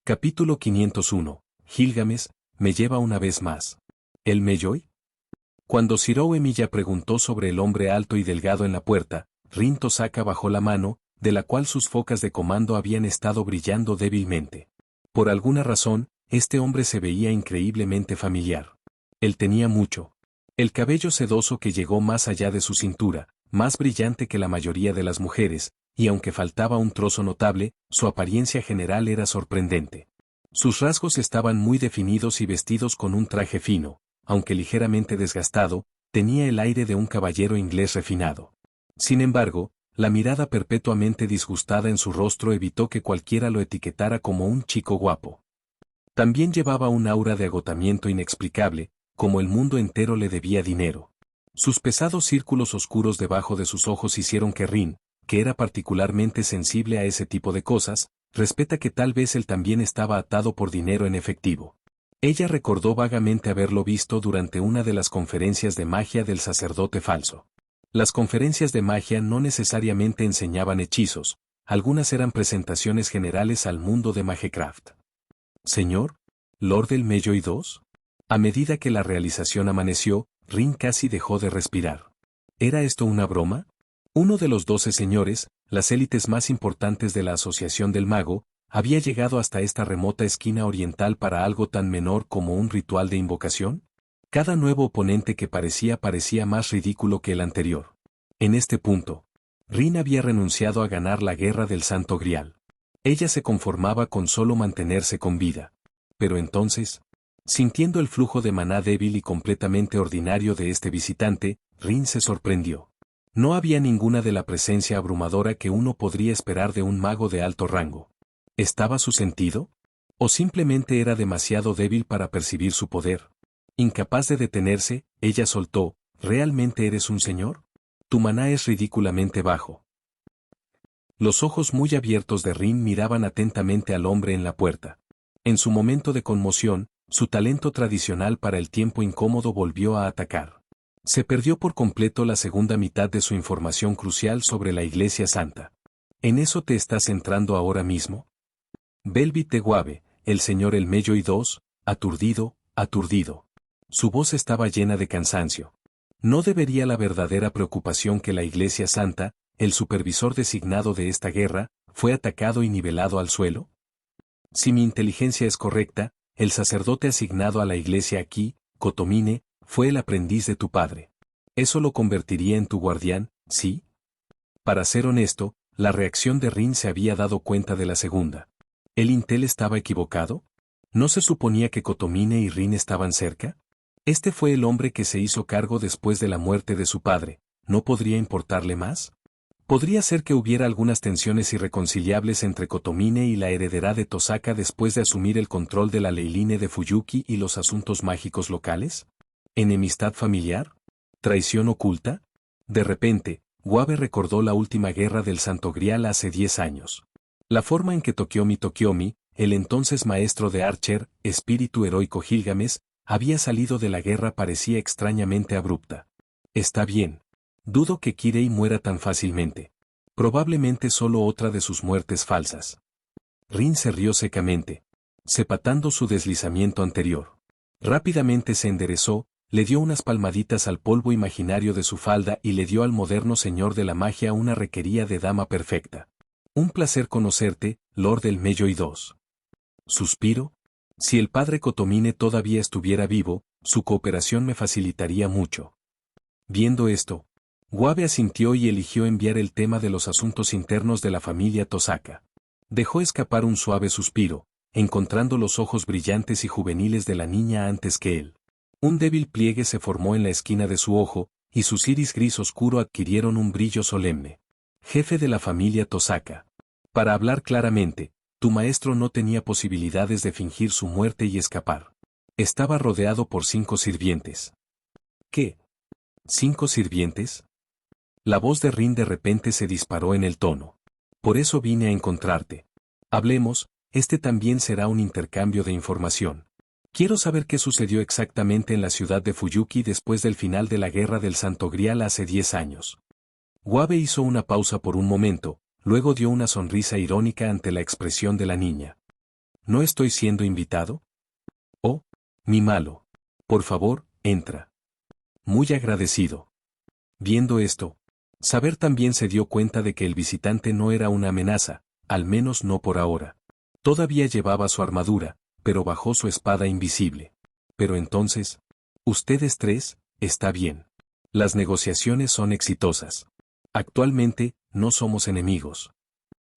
Capítulo 501. Gilgamesh, me lleva una vez más. ¿El Melloi? Cuando Shirou Emiya preguntó sobre el hombre alto y delgado en la puerta, Rin Tosaka bajó la mano, de la cual sus focas de comando habían estado brillando débilmente. Por alguna razón, este hombre se veía increíblemente familiar. Él tenía mucho. El cabello sedoso que llegó más allá de su cintura, más brillante que la mayoría de las mujeres, y aunque faltaba un trozo notable, su apariencia general era sorprendente. Sus rasgos estaban muy definidos y vestidos con un traje fino, aunque ligeramente desgastado, tenía el aire de un caballero inglés refinado. Sin embargo, la mirada perpetuamente disgustada en su rostro evitó que cualquiera lo etiquetara como un chico guapo. También llevaba un aura de agotamiento inexplicable, como el mundo entero le debía dinero. Sus pesados círculos oscuros debajo de sus ojos hicieron que Rin, que era particularmente sensible a ese tipo de cosas, respeta que tal vez él también estaba atado por dinero en efectivo. Ella recordó vagamente haberlo visto durante una de las conferencias de magia del sacerdote falso. Las conferencias de magia no necesariamente enseñaban hechizos, algunas eran presentaciones generales al mundo de Magecraft. ¿Señor? ¿Lord del Melloi II? A medida que la realización amaneció, Rin casi dejó de respirar. ¿Era esto una broma? Uno de los 12 señores, las élites más importantes de la Asociación del Mago, había llegado hasta esta remota esquina oriental para algo tan menor como un ritual de invocación. Cada nuevo oponente que parecía más ridículo que el anterior. En este punto, Rin había renunciado a ganar la guerra del Santo Grial. Ella se conformaba con solo mantenerse con vida. Pero entonces, sintiendo el flujo de maná débil y completamente ordinario de este visitante, Rin se sorprendió. No había ninguna de la presencia abrumadora que uno podría esperar de un mago de alto rango. ¿Estaba su sentido? ¿O simplemente era demasiado débil para percibir su poder? Incapaz de detenerse, ella soltó, ¿realmente eres un señor? Tu maná es ridículamente bajo. Los ojos muy abiertos de Rin miraban atentamente al hombre en la puerta. En su momento de conmoción, su talento tradicional para el tiempo incómodo volvió a atacar. Se perdió por completo la segunda mitad de su información crucial sobre la Iglesia Santa. ¿En eso te estás centrando ahora mismo? Belvit de Guave, el señor El Melloi II, aturdido. Su voz estaba llena de cansancio. ¿No debería la verdadera preocupación que la Iglesia Santa, el supervisor designado de esta guerra, fue atacado y nivelado al suelo? Si mi inteligencia es correcta, el sacerdote asignado a la Iglesia aquí, Kotomine, fue el aprendiz de tu padre. ¿Eso lo convertiría en tu guardián, sí? Para ser honesto, la reacción de Rin se había dado cuenta de la segunda. ¿El Intel estaba equivocado? ¿No se suponía que Kotomine y Rin estaban cerca? Este fue el hombre que se hizo cargo después de la muerte de su padre, ¿no podría importarle más? Podría ser que hubiera algunas tensiones irreconciliables entre Kotomine y la heredera de Tosaka después de asumir el control de la Leyline de Fuyuki y los asuntos mágicos locales. ¿Enemistad familiar? ¿Traición oculta? De repente, Guave recordó la última guerra del Santo Grial hace 10 años. La forma en que Tokiomi, el entonces maestro de Archer, espíritu heroico Gilgamesh, había salido de la guerra parecía extrañamente abrupta. Está bien. Dudo que Kirei muera tan fácilmente. Probablemente solo otra de sus muertes falsas. Rin se rió secamente, sepatando su deslizamiento anterior. Rápidamente se enderezó, le dio unas palmaditas al polvo imaginario de su falda y le dio al moderno señor de la magia una requería de dama perfecta. Un placer conocerte, Lord del Melloi II. Suspiro. Si el padre Kotomine todavía estuviera vivo, su cooperación me facilitaría mucho. Viendo esto, Guave asintió y eligió enviar el tema de los asuntos internos de la familia Tosaka. Dejó escapar un suave suspiro, encontrando los ojos brillantes y juveniles de la niña antes que él. Un débil pliegue se formó en la esquina de su ojo, y sus iris gris oscuro adquirieron un brillo solemne. Jefe de la familia Tosaka. Para hablar claramente, tu maestro no tenía posibilidades de fingir su muerte y escapar. Estaba rodeado por 5 sirvientes. ¿Qué? ¿5 sirvientes? La voz de Rin de repente se disparó en el tono. Por eso vine a encontrarte. Hablemos, este también será un intercambio de información. Quiero saber qué sucedió exactamente en la ciudad de Fuyuki después del final de la guerra del Santo Grial hace 10 años. Guave hizo una pausa por un momento, luego dio una sonrisa irónica ante la expresión de la niña. ¿No estoy siendo invitado? Oh, mi malo. Por favor, entra. Muy agradecido. Viendo esto, Saber también se dio cuenta de que el visitante no era una amenaza, al menos no por ahora. Todavía llevaba su armadura, pero bajó su espada invisible. Pero entonces, ustedes tres, está bien. Las negociaciones son exitosas. Actualmente, no somos enemigos.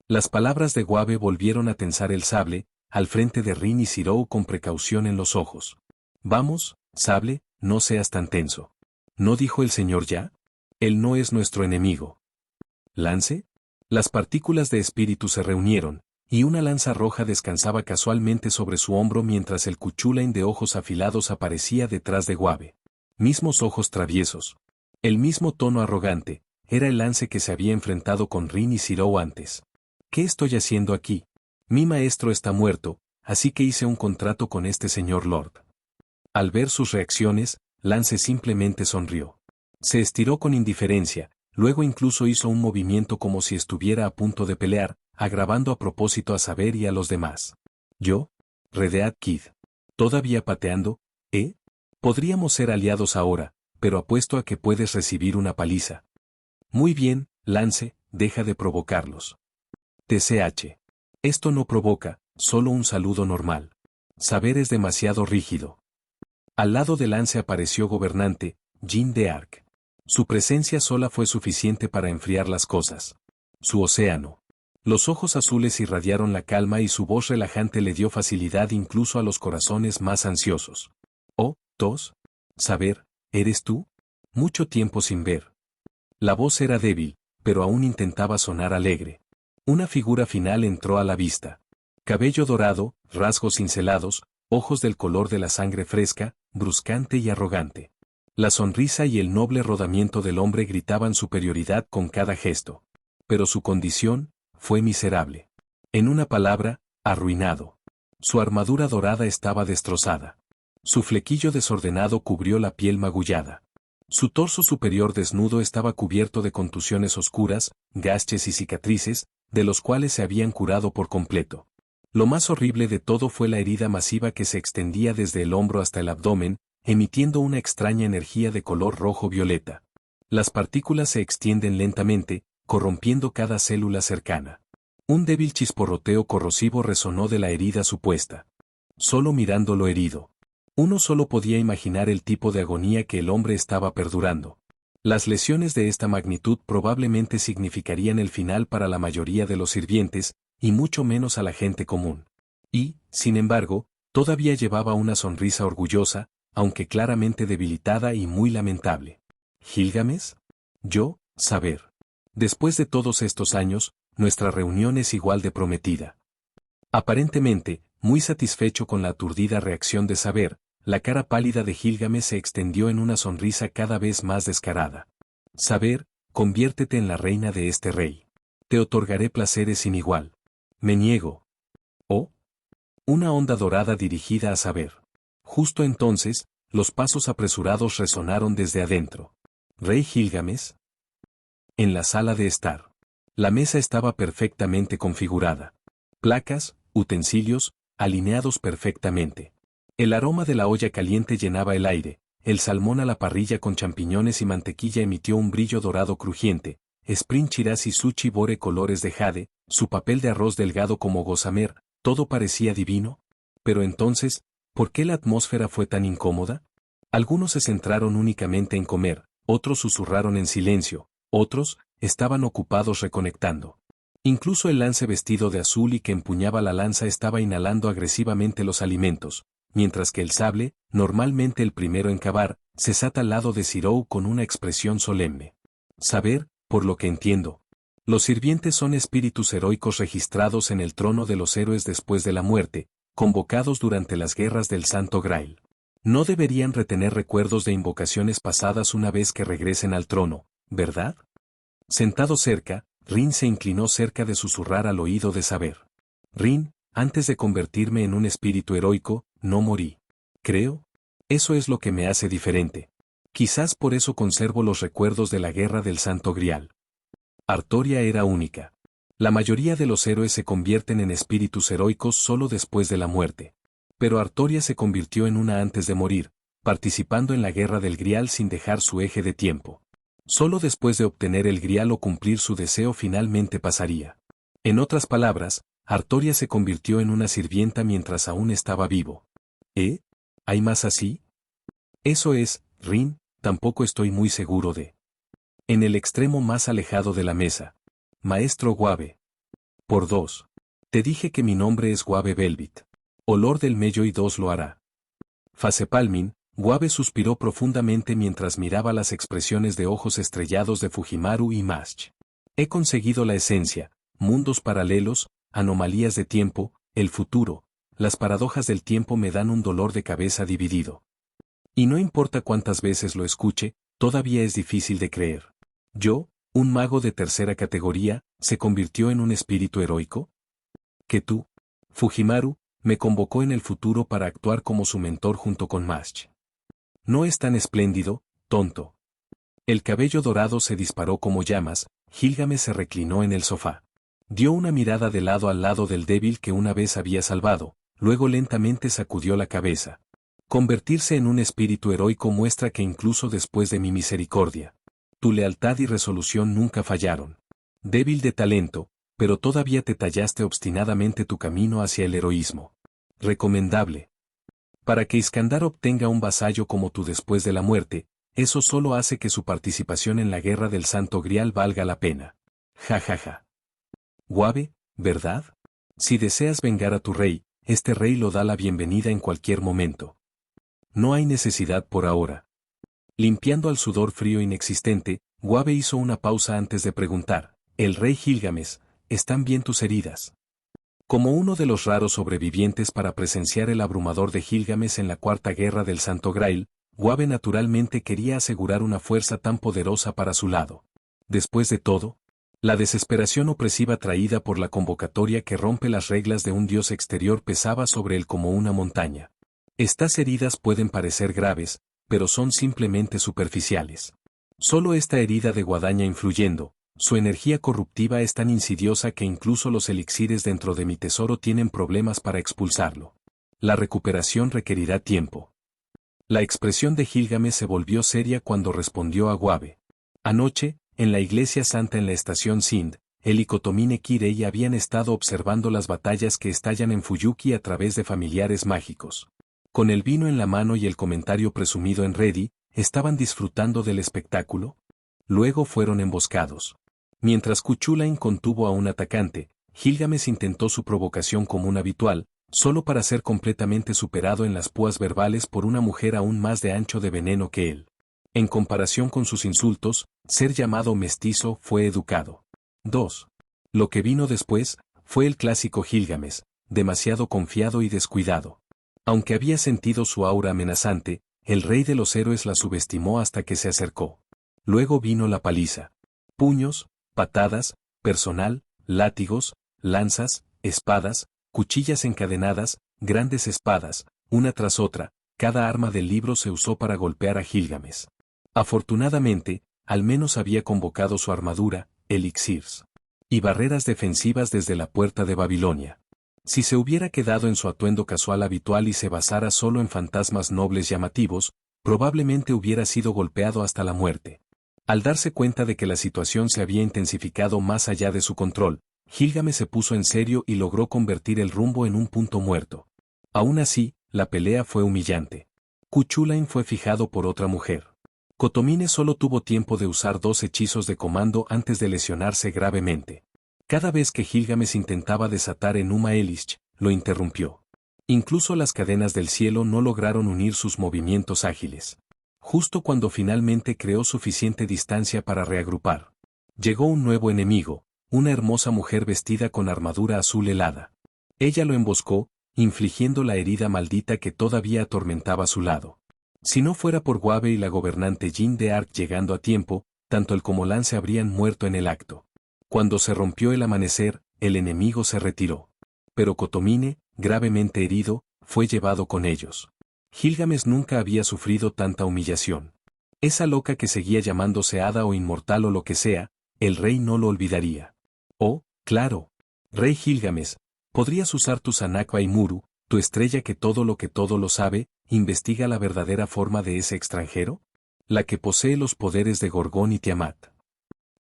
Las palabras de Guave volvieron a tensar el sable, al frente de Rin y Zirou con precaución en los ojos. Vamos, sable, no seas tan tenso. ¿No dijo el señor ya? Él no es nuestro enemigo. ¿Lance? Las partículas de espíritu se reunieron, y una lanza roja descansaba casualmente sobre su hombro mientras el Cuchulain de ojos afilados aparecía detrás de Guave. Mismos ojos traviesos. El mismo tono arrogante, era el Lance que se había enfrentado con Rin y Zirou antes. ¿Qué estoy haciendo aquí? Mi maestro está muerto, así que hice un contrato con este señor Lord. Al ver sus reacciones, Lance simplemente sonrió. Se estiró con indiferencia, luego incluso hizo un movimiento como si estuviera a punto de pelear, agravando a propósito a Saber y a los demás. ¿Yo? Redead Kid. ¿Todavía pateando? ¿Eh? Podríamos ser aliados ahora, pero apuesto a que puedes recibir una paliza. Muy bien, Lance, deja de provocarlos. TCH. Esto no provoca, solo un saludo normal. Saber es demasiado rígido. Al lado de Lance apareció Gobernante, Jean de Arc. Su presencia sola fue suficiente para enfriar las cosas. Su océano. Los ojos azules irradiaron la calma y su voz relajante le dio facilidad incluso a los corazones más ansiosos. Oh, Tos. Saber, ¿eres tú? Mucho tiempo sin ver. La voz era débil, pero aún intentaba sonar alegre. Una figura final entró a la vista. Cabello dorado, rasgos cincelados, ojos del color de la sangre fresca, bruscante y arrogante. La sonrisa y el noble rodamiento del hombre gritaban superioridad con cada gesto. Pero su condición fue miserable. En una palabra, arruinado. Su armadura dorada estaba destrozada. Su flequillo desordenado cubrió la piel magullada. Su torso superior desnudo estaba cubierto de contusiones oscuras, gasches y cicatrices, de los cuales se habían curado por completo. Lo más horrible de todo fue la herida masiva que se extendía desde el hombro hasta el abdomen, emitiendo una extraña energía de color rojo-violeta. Las partículas se extienden lentamente, corrompiendo cada célula cercana. Un débil chisporroteo corrosivo resonó de la herida supuesta. Solo mirando lo herido. Uno solo podía imaginar el tipo de agonía que el hombre estaba perdurando. Las lesiones de esta magnitud probablemente significarían el final para la mayoría de los sirvientes, y mucho menos a la gente común. Y, sin embargo, todavía llevaba una sonrisa orgullosa, aunque claramente debilitada y muy lamentable. ¿Gilgamesh? Yo, Saber. Después de todos estos años, nuestra reunión es igual de prometida. Aparentemente, muy satisfecho con la aturdida reacción de Saber, la cara pálida de Gilgamesh se extendió en una sonrisa cada vez más descarada. Saber, conviértete en la reina de este rey. Te otorgaré placeres sin igual. Me niego. Oh. Una onda dorada dirigida a Saber. Justo entonces, los pasos apresurados resonaron desde adentro. ¿Rey Gilgamesh? En la sala de estar. La mesa estaba perfectamente configurada. Placas, utensilios, alineados perfectamente. El aroma de la olla caliente llenaba el aire, el salmón a la parrilla con champiñones y mantequilla emitió un brillo dorado crujiente, Spring Shiraz y Sushi Bore colores de jade, su papel de arroz delgado como gossamer, todo parecía divino. Pero entonces, ¿por qué la atmósfera fue tan incómoda? Algunos se centraron únicamente en comer, otros susurraron en silencio, otros estaban ocupados reconectando. Incluso el Lance vestido de azul y que empuñaba la lanza estaba inhalando agresivamente los alimentos, mientras que el sable, normalmente el primero en cavar, se sata al lado de Zirou con una expresión solemne. Saber, por lo que entiendo. Los sirvientes son espíritus heroicos registrados en el trono de los héroes después de la muerte, convocados durante las guerras del Santo Grail. No deberían retener recuerdos de invocaciones pasadas una vez que regresen al trono, ¿verdad? Sentado cerca, Rin se inclinó cerca de susurrar al oído de Saber. Rin, antes de convertirme en un espíritu heroico, no morí. Creo. Eso es lo que me hace diferente. Quizás por eso conservo los recuerdos de la guerra del Santo Grial. Artoria era única. La mayoría de los héroes se convierten en espíritus heroicos solo después de la muerte. Pero Artoria se convirtió en una antes de morir, participando en la guerra del Grial sin dejar su eje de tiempo. Solo después de obtener el Grial o cumplir su deseo finalmente pasaría. En otras palabras, Artoria se convirtió en una sirvienta mientras aún estaba vivo. ¿Eh? ¿Hay más así? Eso es, Rin, tampoco estoy muy seguro de. En el extremo más alejado de la mesa. Maestro Guave. Por 2. Te dije que mi nombre es Guave Velvet. Olor del Mello y 2 lo hará. Facepalmin, Guave suspiró profundamente mientras miraba las expresiones de ojos estrellados de Fujimaru y Masch. He conseguido la esencia, mundos paralelos, anomalías de tiempo, el futuro, las paradojas del tiempo me dan un dolor de cabeza dividido. Y no importa cuántas veces lo escuche, todavía es difícil de creer. Yo, un mago de tercera categoría, ¿se convirtió en un espíritu heroico? ¿Que tú? Fujimaru, me convocó en el futuro para actuar como su mentor junto con Masch. No es tan espléndido, tonto. El cabello dorado se disparó como llamas, Gilgamesh se reclinó en el sofá. Dio una mirada de lado al lado del débil que una vez había salvado, luego lentamente sacudió la cabeza. Convertirse en un espíritu heroico muestra que incluso después de mi misericordia, tu lealtad y resolución nunca fallaron. Débil de talento, pero todavía te tallaste obstinadamente tu camino hacia el heroísmo. Recomendable. Para que Iskandar obtenga un vasallo como tú después de la muerte, eso solo hace que su participación en la guerra del Santo Grial valga la pena. Ja ja ja. Guave, ¿verdad? Si deseas vengar a tu rey, este rey lo da la bienvenida en cualquier momento. No hay necesidad por ahora. Limpiando al sudor frío inexistente, Guave hizo una pausa antes de preguntar, el rey Gilgamesh, ¿están bien tus heridas? Como uno de los raros sobrevivientes para presenciar el abrumador de Gilgamesh en la Cuarta Guerra del Santo Grail, Guave naturalmente quería asegurar una fuerza tan poderosa para su lado. Después de todo, la desesperación opresiva traída por la convocatoria que rompe las reglas de un dios exterior pesaba sobre él como una montaña. Estas heridas pueden parecer graves, pero son simplemente superficiales. Solo esta herida de guadaña influyendo, su energía corruptiva es tan insidiosa que incluso los elixires dentro de mi tesoro tienen problemas para expulsarlo. La recuperación requerirá tiempo. La expresión de Gilgamesh se volvió seria cuando respondió a Guave. Anoche, en la iglesia santa en la estación Sind, él y Kotomine Kirei habían estado observando las batallas que estallan en Fuyuki a través de familiares mágicos. Con el vino en la mano y el comentario presumido en Ready, ¿estaban disfrutando del espectáculo? Luego fueron emboscados. Mientras Kuchulain contuvo a un atacante, Gilgamesh intentó su provocación común habitual, solo para ser completamente superado en las púas verbales por una mujer aún más de ancho de veneno que él. En comparación con sus insultos, ser llamado mestizo fue educado. 2. Lo que vino después, fue el clásico Gilgamesh, demasiado confiado y descuidado. Aunque había sentido su aura amenazante, el rey de los héroes la subestimó hasta que se acercó. Luego vino la paliza. Puños, patadas, personal, látigos, lanzas, espadas, cuchillas encadenadas, grandes espadas, una tras otra, cada arma del libro se usó para golpear a Gilgamesh. Afortunadamente, al menos había convocado su armadura, elixirs y barreras defensivas desde la puerta de Babilonia. Si se hubiera quedado en su atuendo casual habitual y se basara solo en fantasmas nobles llamativos, probablemente hubiera sido golpeado hasta la muerte. Al darse cuenta de que la situación se había intensificado más allá de su control, Gilgamesh se puso en serio y logró convertir el rumbo en un punto muerto. Aún así, la pelea fue humillante. Kuchulain fue fijado por otra mujer. Kotomine solo tuvo tiempo de usar 2 hechizos de comando antes de lesionarse gravemente. Cada vez que Gilgamesh intentaba desatar Enuma Elish, lo interrumpió. Incluso las cadenas del cielo no lograron unir sus movimientos ágiles. Justo cuando finalmente creó suficiente distancia para reagrupar. Llegó un nuevo enemigo, una hermosa mujer vestida con armadura azul helada. Ella lo emboscó, infligiendo la herida maldita que todavía atormentaba su lado. Si no fuera por Guave y la gobernante Jin de Arc llegando a tiempo, tanto él como Lance habrían muerto en el acto. Cuando se rompió el amanecer, el enemigo se retiró. Pero Kotomine, gravemente herido, fue llevado con ellos. Gilgamesh nunca había sufrido tanta humillación. Esa loca que seguía llamándose hada o inmortal o lo que sea, el rey no lo olvidaría. Oh, Claro. Rey Gilgamesh, ¿podrías usar tu Sanako Aimuru, tu estrella que todo lo sabe, investiga la verdadera forma de ese extranjero? La que posee los poderes de Gorgón y Tiamat.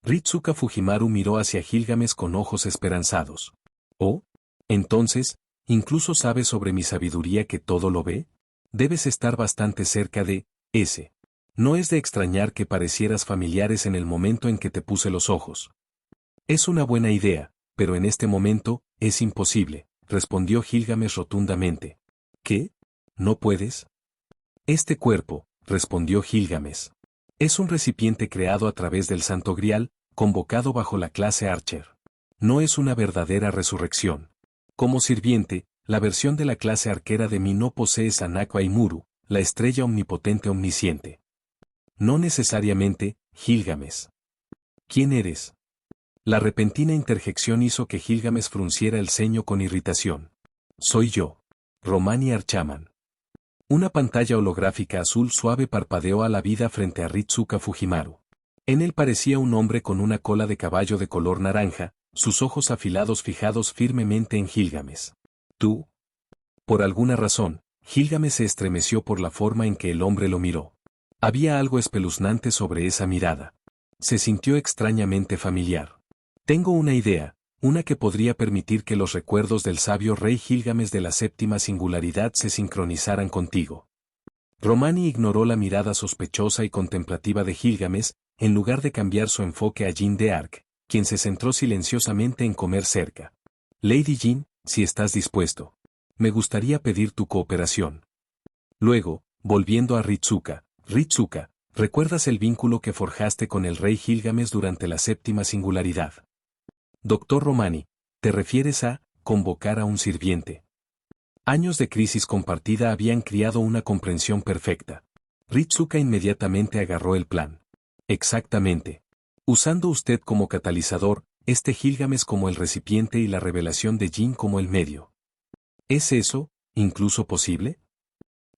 Ritsuka Fujimaru miró hacia Gilgamesh con ojos esperanzados. ¿Oh? Entonces, ¿incluso sabes sobre mi sabiduría que todo lo ve? Debes estar bastante cerca de ese. No es de extrañar que parecieras familiares en el momento en que te puse los ojos. Es una buena idea, pero en este momento, es imposible, respondió Gilgamesh rotundamente. ¿Qué? ¿No puedes? Este cuerpo, respondió Gilgamesh, es un recipiente creado a través del Santo Grial, convocado bajo la clase Archer. No es una verdadera resurrección. Como sirviente, la versión de la clase arquera de mí no posee Sanako Aimuru, la estrella omnipotente omnisciente. No necesariamente, Gilgamesh. ¿Quién eres? La repentina interjección hizo que Gilgamesh frunciera el ceño con irritación. Soy yo. Romani Archaman. Una pantalla holográfica azul suave parpadeó a la vida frente a Ritsuka Fujimaru. En él parecía un hombre con una cola de caballo de color naranja, sus ojos afilados fijados firmemente en Gilgamesh. ¿Tú? Por alguna razón, Gilgamesh se estremeció por la forma en que el hombre lo miró. Había algo espeluznante sobre esa mirada. Se sintió extrañamente familiar. Tengo una idea, una que podría permitir que los recuerdos del sabio rey Gilgamesh de la séptima singularidad se sincronizaran contigo. Romani ignoró la mirada sospechosa y contemplativa de Gilgamesh, en lugar de cambiar su enfoque a Jeanne d'Arc, quien se centró silenciosamente en comer cerca. Lady Jeanne, si estás dispuesto. Me gustaría pedir tu cooperación. Luego, volviendo a Ritsuka, ¿recuerdas el vínculo que forjaste con el rey Gilgamesh durante la séptima singularidad? Doctor Romani, ¿te refieres a convocar a un sirviente? Años de crisis compartida habían criado una comprensión perfecta. Ritsuka inmediatamente agarró el plan. Exactamente. Usando usted como catalizador, este Gilgamesh como el recipiente y la revelación de Jin como el medio. ¿Es eso, incluso posible?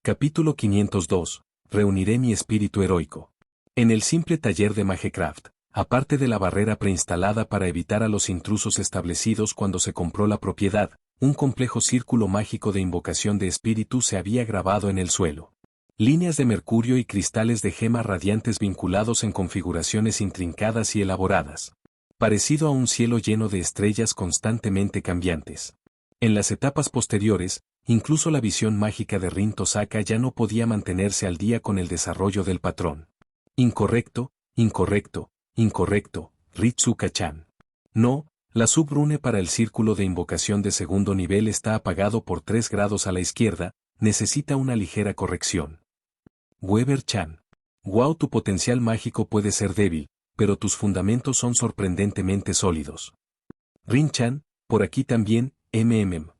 Capítulo 502. Reuniré mi espíritu heroico. En el simple taller de Magecraft, aparte de la barrera preinstalada para evitar a los intrusos establecidos cuando se compró la propiedad, un complejo círculo mágico de invocación de espíritu se había grabado en el suelo. Líneas de mercurio y cristales de gema radiantes vinculados en configuraciones intrincadas y elaboradas. Parecido a un cielo lleno de estrellas constantemente cambiantes. En las etapas posteriores, incluso la visión mágica de Rin Tosaka ya no podía mantenerse al día con el desarrollo del patrón. Incorrecto, Ritsuka-chan. No, la subrune para el círculo de invocación de segundo nivel está apagado por 3 grados a la izquierda, necesita una ligera corrección. Weber-chan. Wow, tu potencial mágico puede ser débil, pero tus fundamentos son sorprendentemente sólidos. Rin-chan, por aquí también,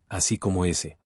así como ese.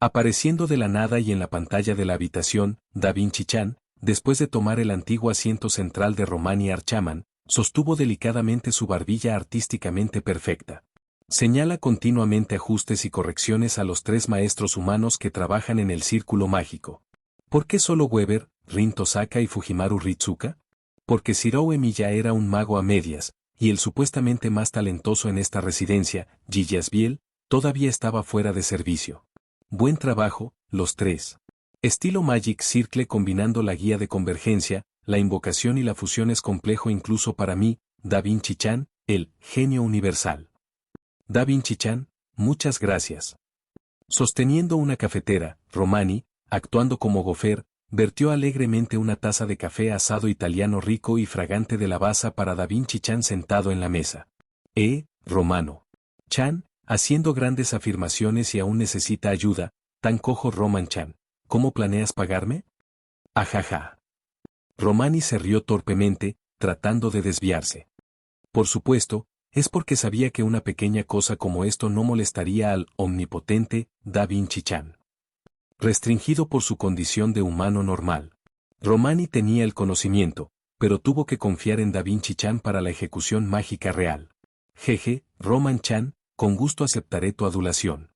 Apareciendo de la nada y en la pantalla de la habitación, Da Vinci-chan, después de tomar el antiguo asiento central de Romani Archaman, sostuvo delicadamente su barbilla artísticamente perfecta. Señala continuamente ajustes y correcciones a los 3 maestros humanos que trabajan en el círculo mágico. ¿Por qué solo Weber, Rin Tosaka y Fujimaru Ritsuka? Porque Shirou Emi ya era un mago a medias, y el supuestamente más talentoso en esta residencia, Yi Yasbiel, todavía estaba fuera de servicio. Buen trabajo, los 3. Estilo Magic Circle combinando la guía de convergencia, la invocación y la fusión es complejo incluso para mí, Da Vinci-chan, el genio universal. Da Vinci-chan, muchas gracias. Sosteniendo una cafetera, Romani, actuando como gofer, vertió alegremente una taza de café asado italiano rico y fragante de lavaza para Da Vinci-chan sentado en la mesa. Romano. Chan, haciendo grandes afirmaciones y aún necesita ayuda, tan cojo Roman-chan. ¿Cómo planeas pagarme? Ajaja. Romani se rió torpemente, tratando de desviarse. Por supuesto, es porque sabía que una pequeña cosa como esto no molestaría al omnipotente Da Vinci-chan. Restringido por su condición de humano normal. Romani tenía el conocimiento, pero tuvo que confiar en Da Vinci-chan para la ejecución mágica real. Jeje, Roman-chan, con gusto aceptaré tu adulación.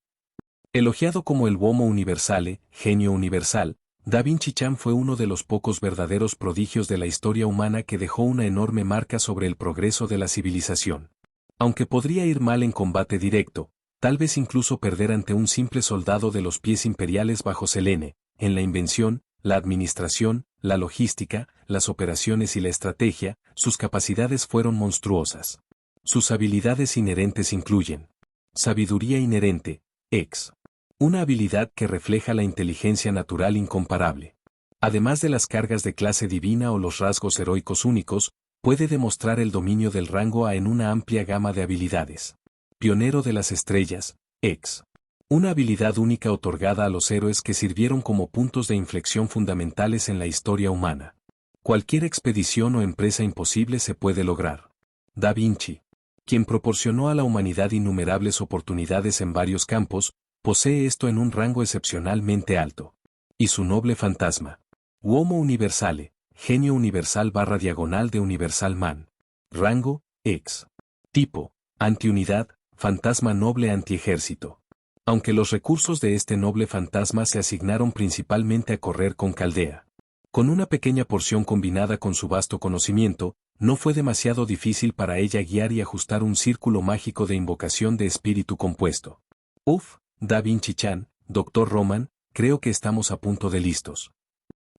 Elogiado como el Uomo Universale, genio universal, Da Vinci-chan fue uno de los pocos verdaderos prodigios de la historia humana que dejó una enorme marca sobre el progreso de la civilización. Aunque podría ir mal en combate directo, tal vez incluso perder ante un simple soldado de los pies imperiales bajo Selene, en la invención, la administración, la logística, las operaciones y la estrategia, sus capacidades fueron monstruosas. Sus habilidades inherentes incluyen sabiduría inherente, ex. Una habilidad que refleja la inteligencia natural incomparable. Además de las cargas de clase divina o los rasgos heroicos únicos, puede demostrar el dominio del rango A en una amplia gama de habilidades. Pionero de las estrellas, ex. Una habilidad única otorgada a los héroes que sirvieron como puntos de inflexión fundamentales en la historia humana. Cualquier expedición o empresa imposible se puede lograr. Da Vinci, quien proporcionó a la humanidad innumerables oportunidades en varios campos, posee esto en un rango excepcionalmente alto. Y su noble fantasma. Uomo Universale, genio universal / diagonal de Universal Man. Rango, ex. Tipo, antiunidad, fantasma noble antiejército. Aunque los recursos de este noble fantasma se asignaron principalmente a correr con Caldea. Con una pequeña porción combinada con su vasto conocimiento, no fue demasiado difícil para ella guiar y ajustar un círculo mágico de invocación de espíritu compuesto. Uf, Da Vinci-chan, Dr. Roman, creo que estamos a punto de listos.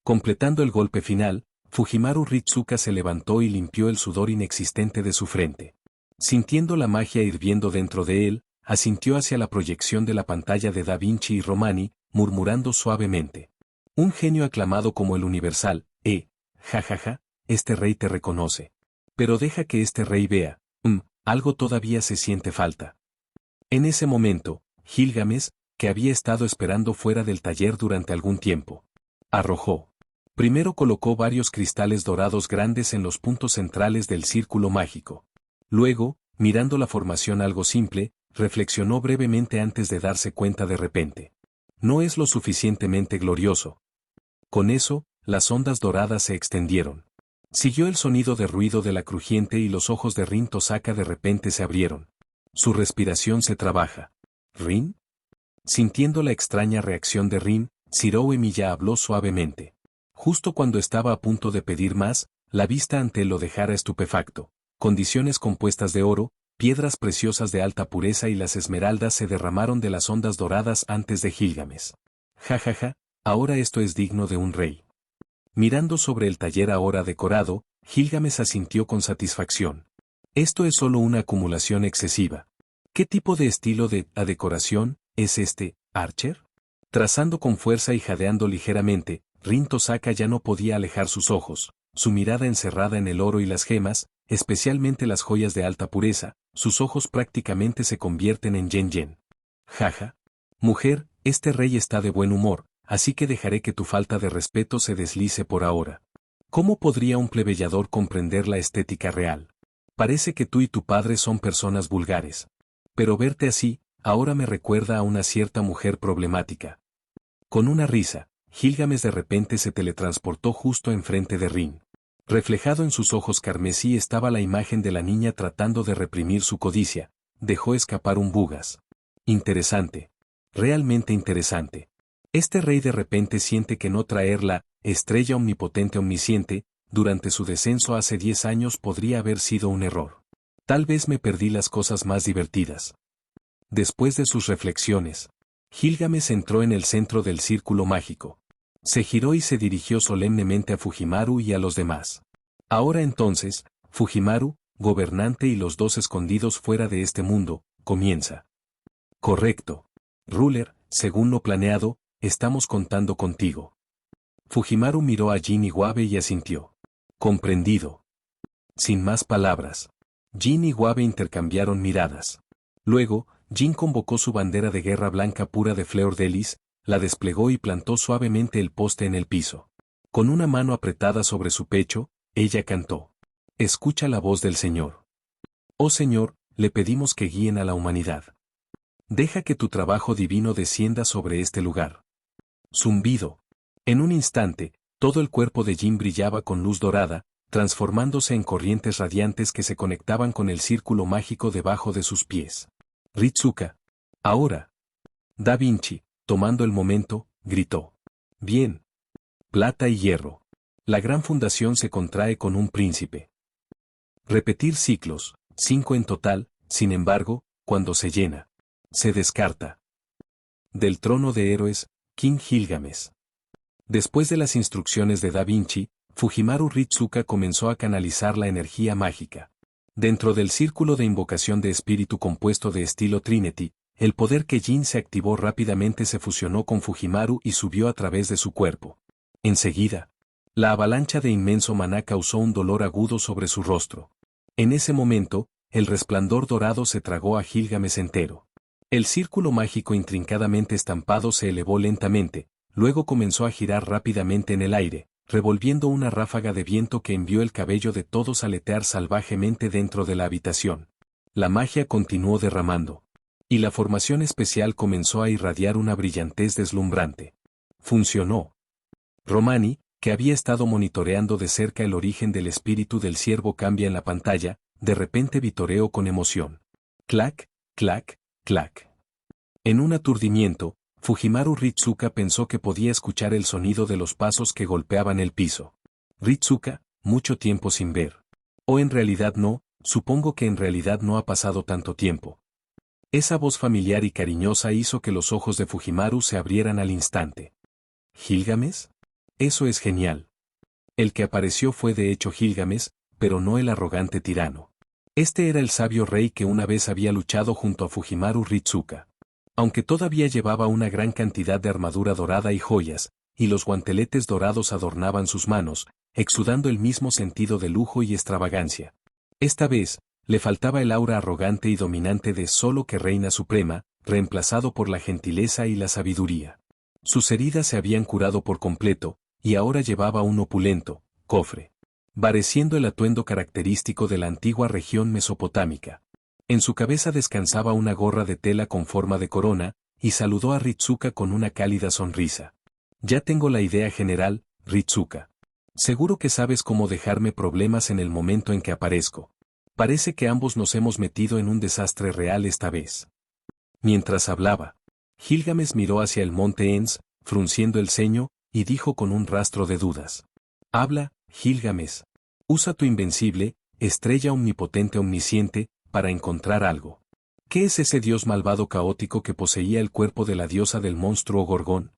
Completando el golpe final, Fujimaru Ritsuka se levantó y limpió el sudor inexistente de su frente. Sintiendo la magia hirviendo dentro de él, asintió hacia la proyección de la pantalla de Da Vinci y Romani, murmurando suavemente. Un genio aclamado como el universal, jajaja, este rey te reconoce. Pero deja que este rey vea, algo todavía se siente falta. En ese momento, Gilgamesh, que había estado esperando fuera del taller durante algún tiempo, arrojó. Primero colocó varios cristales dorados grandes en los puntos centrales del círculo mágico. Luego, mirando la formación algo simple, reflexionó brevemente antes de darse cuenta de repente. No es lo suficientemente glorioso. Con eso, las ondas doradas se extendieron. Siguió el sonido de ruido de la crujiente y los ojos de Rin Tosaka de repente se abrieron. Su respiración se trabaja. ¿Rin? Sintiendo la extraña reacción de Rin, Zirou Emiya habló suavemente. Justo cuando estaba a punto de pedir más, la vista ante él lo dejara estupefacto. Condiciones compuestas de oro, piedras preciosas de alta pureza y las esmeraldas se derramaron de las ondas doradas antes de Gilgamesh. Jajaja, ahora esto es digno de un rey. Mirando sobre el taller ahora decorado, Gilgamesh asintió con satisfacción. Esto es solo una acumulación excesiva. ¿Qué tipo de estilo de decoración es este, Archer? Trazando con fuerza y jadeando ligeramente, Rin Tosaka ya no podía alejar sus ojos, su mirada encerrada en el oro y las gemas, especialmente las joyas de alta pureza, sus ojos prácticamente se convierten en yen. Jaja. Mujer, este rey está de buen humor, así que dejaré que tu falta de respeto se deslice por ahora. ¿Cómo podría un plebeyador comprender la estética real? Parece que tú y tu padre son personas vulgares. Pero verte así, ahora me recuerda a una cierta mujer problemática. Con una risa, Gilgamesh de repente se teletransportó justo enfrente de Rin. Reflejado en sus ojos carmesí estaba la imagen de la niña tratando de reprimir su codicia. Dejó escapar un bugas. Interesante. Realmente interesante. Este rey de repente siente que no traer la estrella omnipotente omnisciente, durante su descenso hace 10 años podría haber sido un error. Tal vez me perdí las cosas más divertidas. Después de sus reflexiones, Gilgamesh entró en el centro del círculo mágico. Se giró y se dirigió solemnemente a Fujimaru y a los demás. Ahora entonces, Fujimaru, gobernante y los dos escondidos fuera de este mundo, comienza. Correcto. Ruler, según lo planeado, estamos contando contigo. Fujimaru miró a Jin Iwabe y asintió. Comprendido. Sin más palabras. Jin y Iwabe intercambiaron miradas. Luego, Jin convocó su bandera de guerra blanca pura de Fleur de Lis, la desplegó y plantó suavemente el poste en el piso. Con una mano apretada sobre su pecho, ella cantó. Escucha la voz del Señor. Oh Señor, le pedimos que guíen a la humanidad. Deja que tu trabajo divino descienda sobre este lugar. Zumbido. En un instante, todo el cuerpo de Jin brillaba con luz dorada, transformándose en corrientes radiantes que se conectaban con el círculo mágico debajo de sus pies. Ritsuka. Ahora. Da Vinci, tomando el momento, gritó. Bien. Plata y hierro. La gran fundación se contrae con un príncipe. Repetir ciclos, 5 en total, Sin embargo, cuando se llena, se descarta. Del trono de héroes, King Gilgamesh. Después de las instrucciones de Da Vinci, Fujimaru Ritsuka comenzó a canalizar la energía mágica. Dentro del círculo de invocación de espíritu compuesto de estilo Trinity, el poder Keijin se activó rápidamente, se fusionó con Fujimaru y subió a través de su cuerpo. Enseguida, la avalancha de inmenso maná causó un dolor agudo sobre su rostro. En ese momento, el resplandor dorado se tragó a Gilgamesh entero. El círculo mágico intrincadamente estampado se elevó lentamente, luego comenzó a girar rápidamente en el aire, revolviendo una ráfaga de viento que envió el cabello de todos a aletear salvajemente dentro de la habitación. La magia continuó derramando. Y la formación especial comenzó a irradiar una brillantez deslumbrante. Funcionó. Romani, que había estado monitoreando de cerca el origen del espíritu del ciervo cambia en la pantalla, de repente vitoreó con emoción. Clac, clac, clac. En un aturdimiento, Fujimaru Ritsuka pensó que podía escuchar el sonido de los pasos que golpeaban el piso. Ritsuka, mucho tiempo sin ver. O en realidad no, supongo que en realidad no ha pasado tanto tiempo. Esa voz familiar y cariñosa hizo que los ojos de Fujimaru se abrieran al instante. ¿Gilgamesh? Eso es genial. El que apareció fue de hecho Gilgamesh, pero no el arrogante tirano. Este era el sabio rey que una vez había luchado junto a Fujimaru Ritsuka. Aunque todavía llevaba una gran cantidad de armadura dorada y joyas, y los guanteletes dorados adornaban sus manos, exudando el mismo sentido de lujo y extravagancia. Esta vez, le faltaba el aura arrogante y dominante de solo que reina suprema, reemplazado por la gentileza y la sabiduría. Sus heridas se habían curado por completo, y ahora llevaba un opulento cofre, pareciendo el atuendo característico de la antigua región mesopotámica. En su cabeza descansaba una gorra de tela con forma de corona, y saludó a Ritsuka con una cálida sonrisa. Ya tengo la idea general, Ritsuka. Seguro que sabes cómo dejarme problemas en el momento en que aparezco. Parece que ambos nos hemos metido en un desastre real esta vez. Mientras hablaba, Gilgamesh miró hacia el monte Ens, frunciendo el ceño, y dijo con un rastro de dudas. Habla, Gilgamesh. Usa tu invencible, estrella omnipotente omnisciente, para encontrar algo. ¿Qué es ese dios malvado caótico que poseía el cuerpo de la diosa del monstruo Gorgón?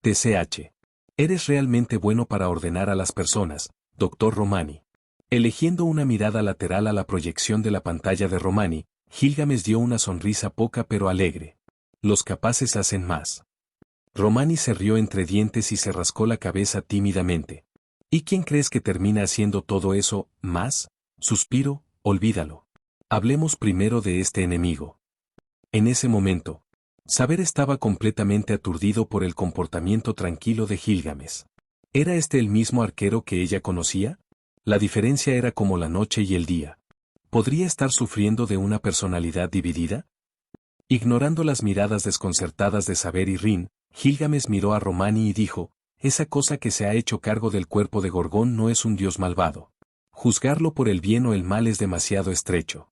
TCH. Eres realmente bueno para ordenar a las personas, Dr. Romani. Eligiendo una mirada lateral a la proyección de la pantalla de Romani, Gilgamesh dio una sonrisa poca pero alegre. Los capaces hacen más. Romani se rió entre dientes y se rascó la cabeza tímidamente. ¿Y quién crees que termina haciendo todo eso, más? Suspiro, olvídalo. Hablemos primero de este enemigo. En ese momento, Saber estaba completamente aturdido por el comportamiento tranquilo de Gilgamesh. ¿Era este el mismo arquero que ella conocía? La diferencia era como la noche y el día. ¿Podría estar sufriendo de una personalidad dividida? Ignorando las miradas desconcertadas de Saber y Rin, Gilgamesh miró a Romani y dijo, esa cosa que se ha hecho cargo del cuerpo de Gorgón no es un dios malvado. Juzgarlo por el bien o el mal es demasiado estrecho.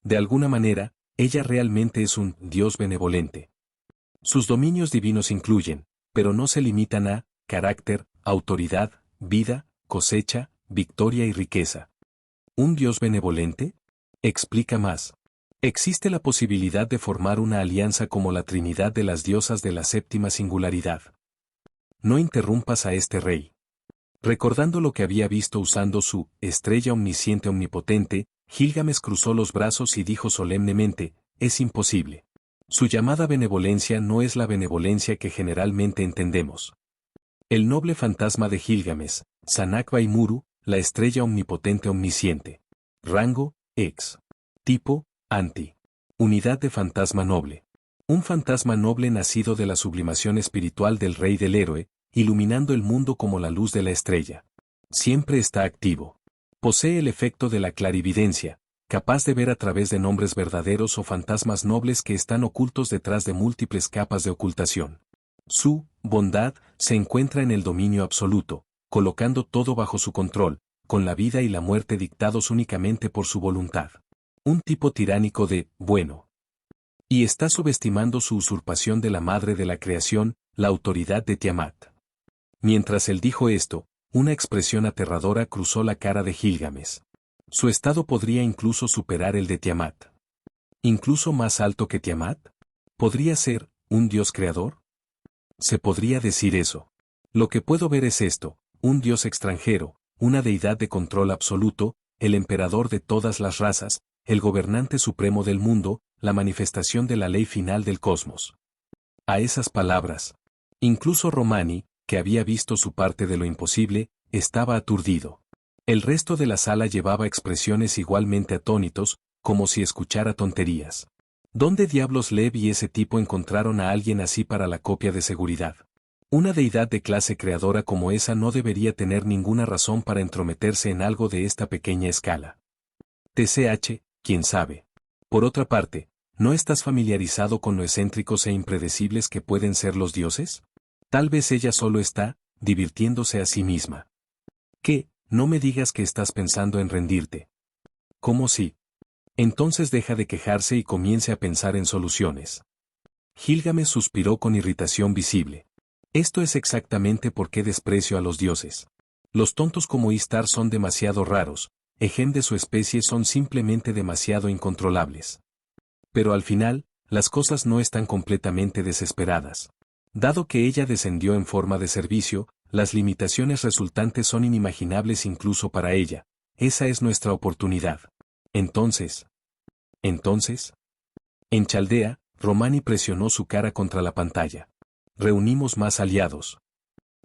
De alguna manera, ella realmente es un dios benevolente. Sus dominios divinos incluyen, pero no se limitan a, carácter, autoridad, vida, cosecha, victoria y riqueza. ¿Un dios benevolente? Explica más. Existe la posibilidad de formar una alianza como la Trinidad de las diosas de la séptima singularidad. No interrumpas a este rey. Recordando lo que había visto usando su estrella omnisciente omnipotente, Gilgamesh cruzó los brazos y dijo solemnemente, es imposible. Su llamada benevolencia no es la benevolencia que generalmente entendemos. El noble fantasma de Gilgamesh, Sanakba-Imuru, la estrella omnipotente omnisciente. Rango, X. Tipo, Anti. Unidad de fantasma noble. Un fantasma noble nacido de la sublimación espiritual del rey del héroe, iluminando el mundo como la luz de la estrella. Siempre está activo. Posee el efecto de la clarividencia, capaz de ver a través de nombres verdaderos o fantasmas nobles que están ocultos detrás de múltiples capas de ocultación. Su bondad se encuentra en el dominio absoluto, colocando todo bajo su control, con la vida y la muerte dictados únicamente por su voluntad. Un tipo tiránico de bueno. Y está subestimando su usurpación de la madre de la creación, la autoridad de Tiamat. Mientras él dijo esto, una expresión aterradora cruzó la cara de Gilgamesh. Su estado podría incluso superar el de Tiamat. ¿Incluso más alto que Tiamat? ¿Podría ser un dios creador? Se podría decir eso. Lo que puedo ver es esto, un dios extranjero, una deidad de control absoluto, el emperador de todas las razas, el gobernante supremo del mundo, la manifestación de la ley final del cosmos. A esas palabras, incluso Romani, que había visto su parte de lo imposible, estaba aturdido. El resto de la sala llevaba expresiones igualmente atónitos, como si escuchara tonterías. ¿Dónde diablos Lev y ese tipo encontraron a alguien así para la copia de seguridad? Una deidad de clase creadora como esa no debería tener ninguna razón para entrometerse en algo de esta pequeña escala. TCH, quién sabe. Por otra parte, ¿no estás familiarizado con lo excéntricos e impredecibles que pueden ser los dioses? Tal vez ella solo está, divirtiéndose a sí misma. ¿Qué? No me digas que estás pensando en rendirte. ¿Cómo si? Entonces deja de quejarse y comience a pensar en soluciones. Gilgamesh suspiró con irritación visible. Esto es exactamente por qué desprecio a los dioses. Los tontos como Istar son demasiado raros, Ejem de su especie son simplemente demasiado incontrolables. Pero al final, las cosas no están completamente desesperadas. Dado que ella descendió en forma de servicio, las limitaciones resultantes son inimaginables incluso para ella. Esa es nuestra oportunidad. Entonces. En Chaldea, Romani presionó su cara contra la pantalla. Reunimos más aliados.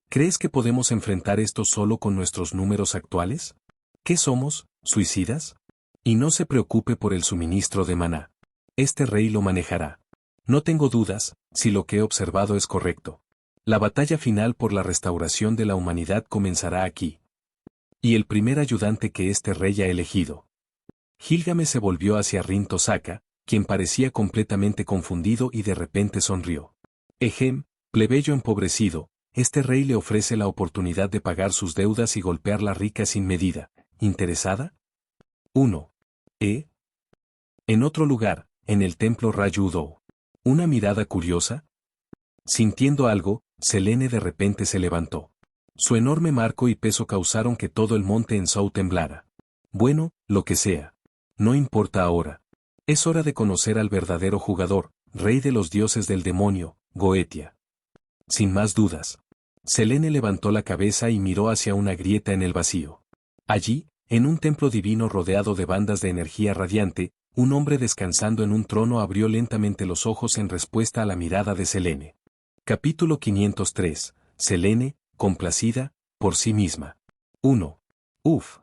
¿Crees que podemos enfrentar esto solo con nuestros números actuales? ¿Qué somos, suicidas? Y no se preocupe por el suministro de maná. Este rey lo manejará. No tengo dudas, si lo que he observado es correcto. La batalla final por la restauración de la humanidad comenzará aquí. Y el primer ayudante que este rey ha elegido. Gilgamesh se volvió hacia Rin Tosaka, quien parecía completamente confundido y de repente sonrió. Ejem, plebeyo empobrecido, este rey le ofrece la oportunidad de pagar sus deudas y golpearla rica sin medida. ¿Interesada? 1. En otro lugar, en el templo Rayudo. ¿Una mirada curiosa? Sintiendo algo, Selene de repente se levantó. Su enorme marco y peso causaron que todo el monte en Zhou temblara. Bueno, lo que sea. No importa ahora. Es hora de conocer al verdadero jugador, rey de los dioses del demonio, Goetia. Sin más dudas. Selene levantó la cabeza y miró hacia una grieta en el vacío. Allí, en un templo divino rodeado de bandas de energía radiante, un hombre descansando en un trono abrió lentamente los ojos en respuesta a la mirada de Selene. Capítulo 503. Selene, complacida, por sí misma. 1. Uf.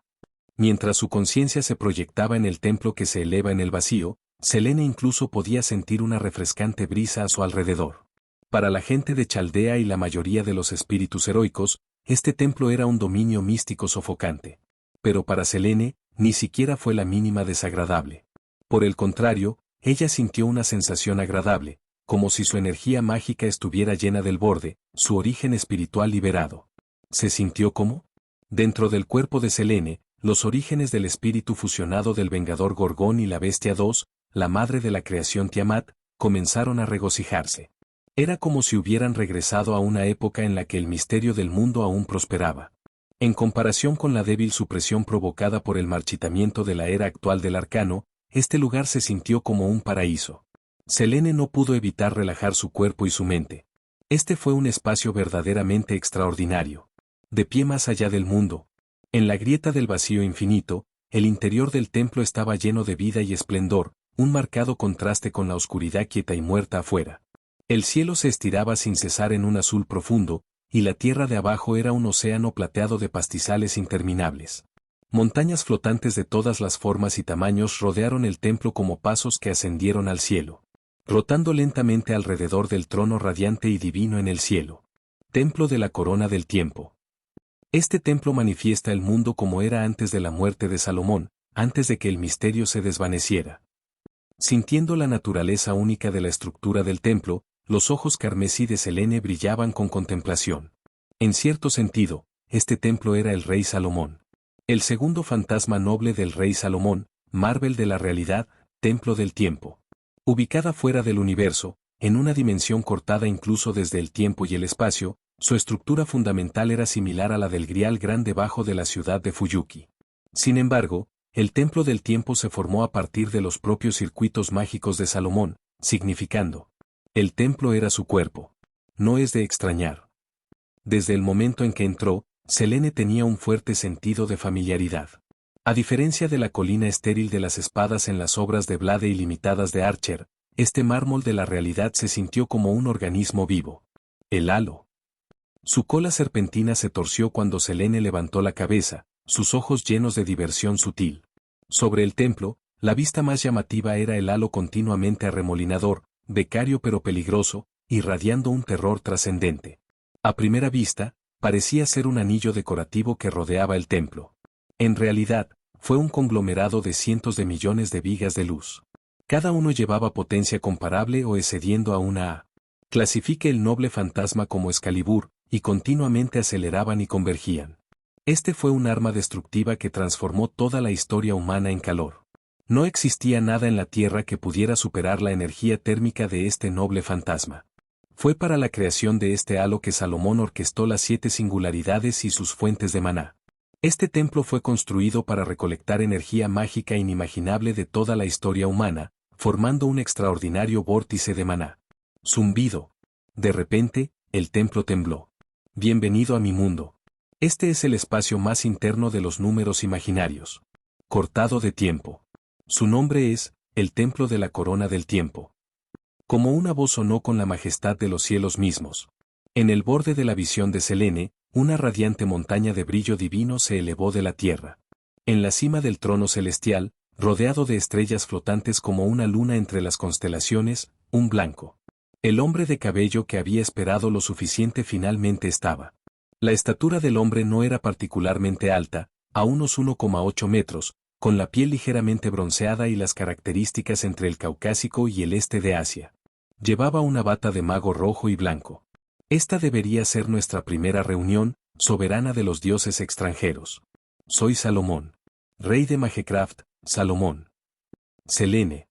Mientras su conciencia se proyectaba en el templo que se eleva en el vacío, Selene incluso podía sentir una refrescante brisa a su alrededor. Para la gente de Chaldea y la mayoría de los espíritus heroicos, este templo era un dominio místico sofocante. Pero para Selene, ni siquiera fue la mínima desagradable. Por el contrario, ella sintió una sensación agradable, como si su energía mágica estuviera llena del borde, su origen espiritual liberado. ¿Se sintió como? Dentro del cuerpo de Selene, los orígenes del espíritu fusionado del Vengador Gorgón y la Bestia 2, la madre de la creación Tiamat, comenzaron a regocijarse. Era como si hubieran regresado a una época en la que el misterio del mundo aún prosperaba. En comparación con la débil supresión provocada por el marchitamiento de la era actual del arcano, este lugar se sintió como un paraíso. Selene no pudo evitar relajar su cuerpo y su mente. Este fue un espacio verdaderamente extraordinario. De pie más allá del mundo, en la grieta del vacío infinito, el interior del templo estaba lleno de vida y esplendor, un marcado contraste con la oscuridad quieta y muerta afuera. El cielo se estiraba sin cesar en un azul profundo, y la tierra de abajo era un océano plateado de pastizales interminables. Montañas flotantes de todas las formas y tamaños rodearon el templo como pasos que ascendieron al cielo, rotando lentamente alrededor del trono radiante y divino en el cielo. Templo de la corona del tiempo. Este templo manifiesta el mundo como era antes de la muerte de Salomón, antes de que el misterio se desvaneciera. Sintiendo la naturaleza única de la estructura del templo, los ojos carmesí de Selene brillaban con contemplación. En cierto sentido, este templo era el rey Salomón. El segundo fantasma noble del rey Salomón, Marvel de la realidad, templo del tiempo. Ubicada fuera del universo, en una dimensión cortada incluso desde el tiempo y el espacio, su estructura fundamental era similar a la del Grial Gran debajo de la ciudad de Fuyuki. Sin embargo, el templo del tiempo se formó a partir de los propios circuitos mágicos de Salomón, significando: el templo era su cuerpo. No es de extrañar. Desde el momento en que entró, Selene tenía un fuerte sentido de familiaridad. A diferencia de la colina estéril de las espadas en las obras de Blade ilimitadas de Archer, este mármol de la realidad se sintió como un organismo vivo. El halo. Su cola serpentina se torció cuando Selene levantó la cabeza, sus ojos llenos de diversión sutil. Sobre el templo, la vista más llamativa era el halo continuamente arremolinador, becario pero peligroso, irradiando un terror trascendente. A primera vista, parecía ser un anillo decorativo que rodeaba el templo. En realidad, fue un conglomerado de cientos de millones de vigas de luz. Cada uno llevaba potencia comparable o excediendo a una A. Clasifique el noble fantasma como Excalibur, y continuamente aceleraban y convergían. Este fue un arma destructiva que transformó toda la historia humana en calor. No existía nada en la Tierra que pudiera superar la energía térmica de este noble fantasma. Fue para la creación de este halo que Salomón orquestó las 7 singularidades y sus fuentes de maná. Este templo fue construido para recolectar energía mágica inimaginable de toda la historia humana, formando un extraordinario vórtice de maná. Zumbido. De repente, el templo tembló. Bienvenido a mi mundo. Este es el espacio más interno de los números imaginarios. Cortado de tiempo. Su nombre es, el Templo de la Corona del Tiempo. Como una voz sonó con la majestad de los cielos mismos. En el borde de la visión de Selene, una radiante montaña de brillo divino se elevó de la tierra. En la cima del trono celestial, rodeado de estrellas flotantes como una luna entre las constelaciones, un blanco. El hombre de cabello que había esperado lo suficiente finalmente estaba. La estatura del hombre no era particularmente alta, a unos 1,8 metros, con la piel ligeramente bronceada y las características entre el Caucásico y el este de Asia. Llevaba una bata de mago rojo y blanco. Esta debería ser nuestra primera reunión, soberana de los dioses extranjeros. Soy Salomón. Rey de Magecraft, Salomón. Selene.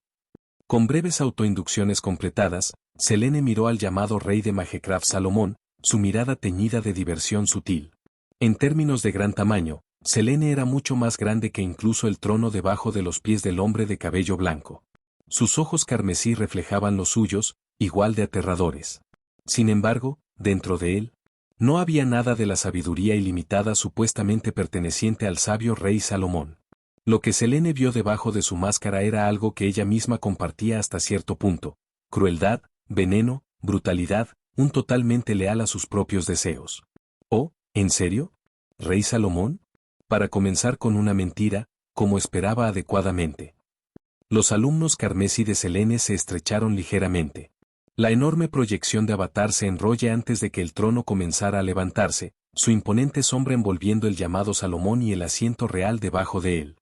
Con breves autoinducciones completadas, Selene miró al llamado rey de Magecraft Salomón, su mirada teñida de diversión sutil. En términos de gran tamaño, Selene era mucho más grande que incluso el trono debajo de los pies del hombre de cabello blanco. Sus ojos carmesí reflejaban los suyos, igual de aterradores. Sin embargo, dentro de él, no había nada de la sabiduría ilimitada supuestamente perteneciente al sabio rey Salomón. Lo que Selene vio debajo de su máscara era algo que ella misma compartía hasta cierto punto: crueldad, veneno, brutalidad, un totalmente leal a sus propios deseos. ¿Oh, en serio? ¿Rey Salomón? Para comenzar con una mentira, como esperaba adecuadamente. Los alumnos carmesí de Selene se estrecharon ligeramente. La enorme proyección de Avatar se enrolla antes de que el trono comenzara a levantarse, su imponente sombra envolviendo el llamado Salomón y el asiento real debajo de él.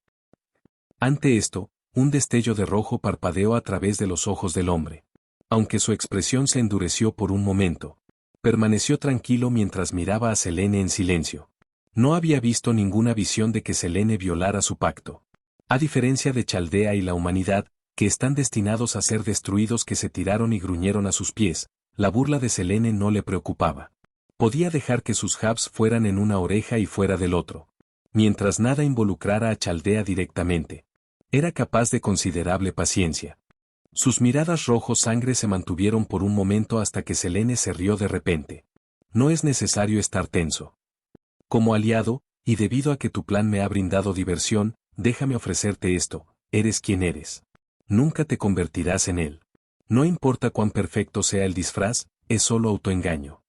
Ante esto, un destello de rojo parpadeó a través de los ojos del hombre. Aunque su expresión se endureció por un momento, permaneció tranquilo mientras miraba a Selene en silencio. No había visto ninguna visión de que Selene violara su pacto. A diferencia de Chaldea y la humanidad, que están destinados a ser destruidos, que se tiraron y gruñeron a sus pies, la burla de Selene no le preocupaba. Podía dejar que sus jabs fueran en una oreja y fuera del otro. Mientras nada involucrara a Chaldea directamente. Era capaz de considerable paciencia. Sus miradas rojo sangre se mantuvieron por un momento hasta que Selene se rió de repente. No es necesario estar tenso. Como aliado, y debido a que tu plan me ha brindado diversión, déjame ofrecerte esto: eres quien eres. Nunca te convertirás en él. No importa cuán perfecto sea el disfraz, es solo autoengaño.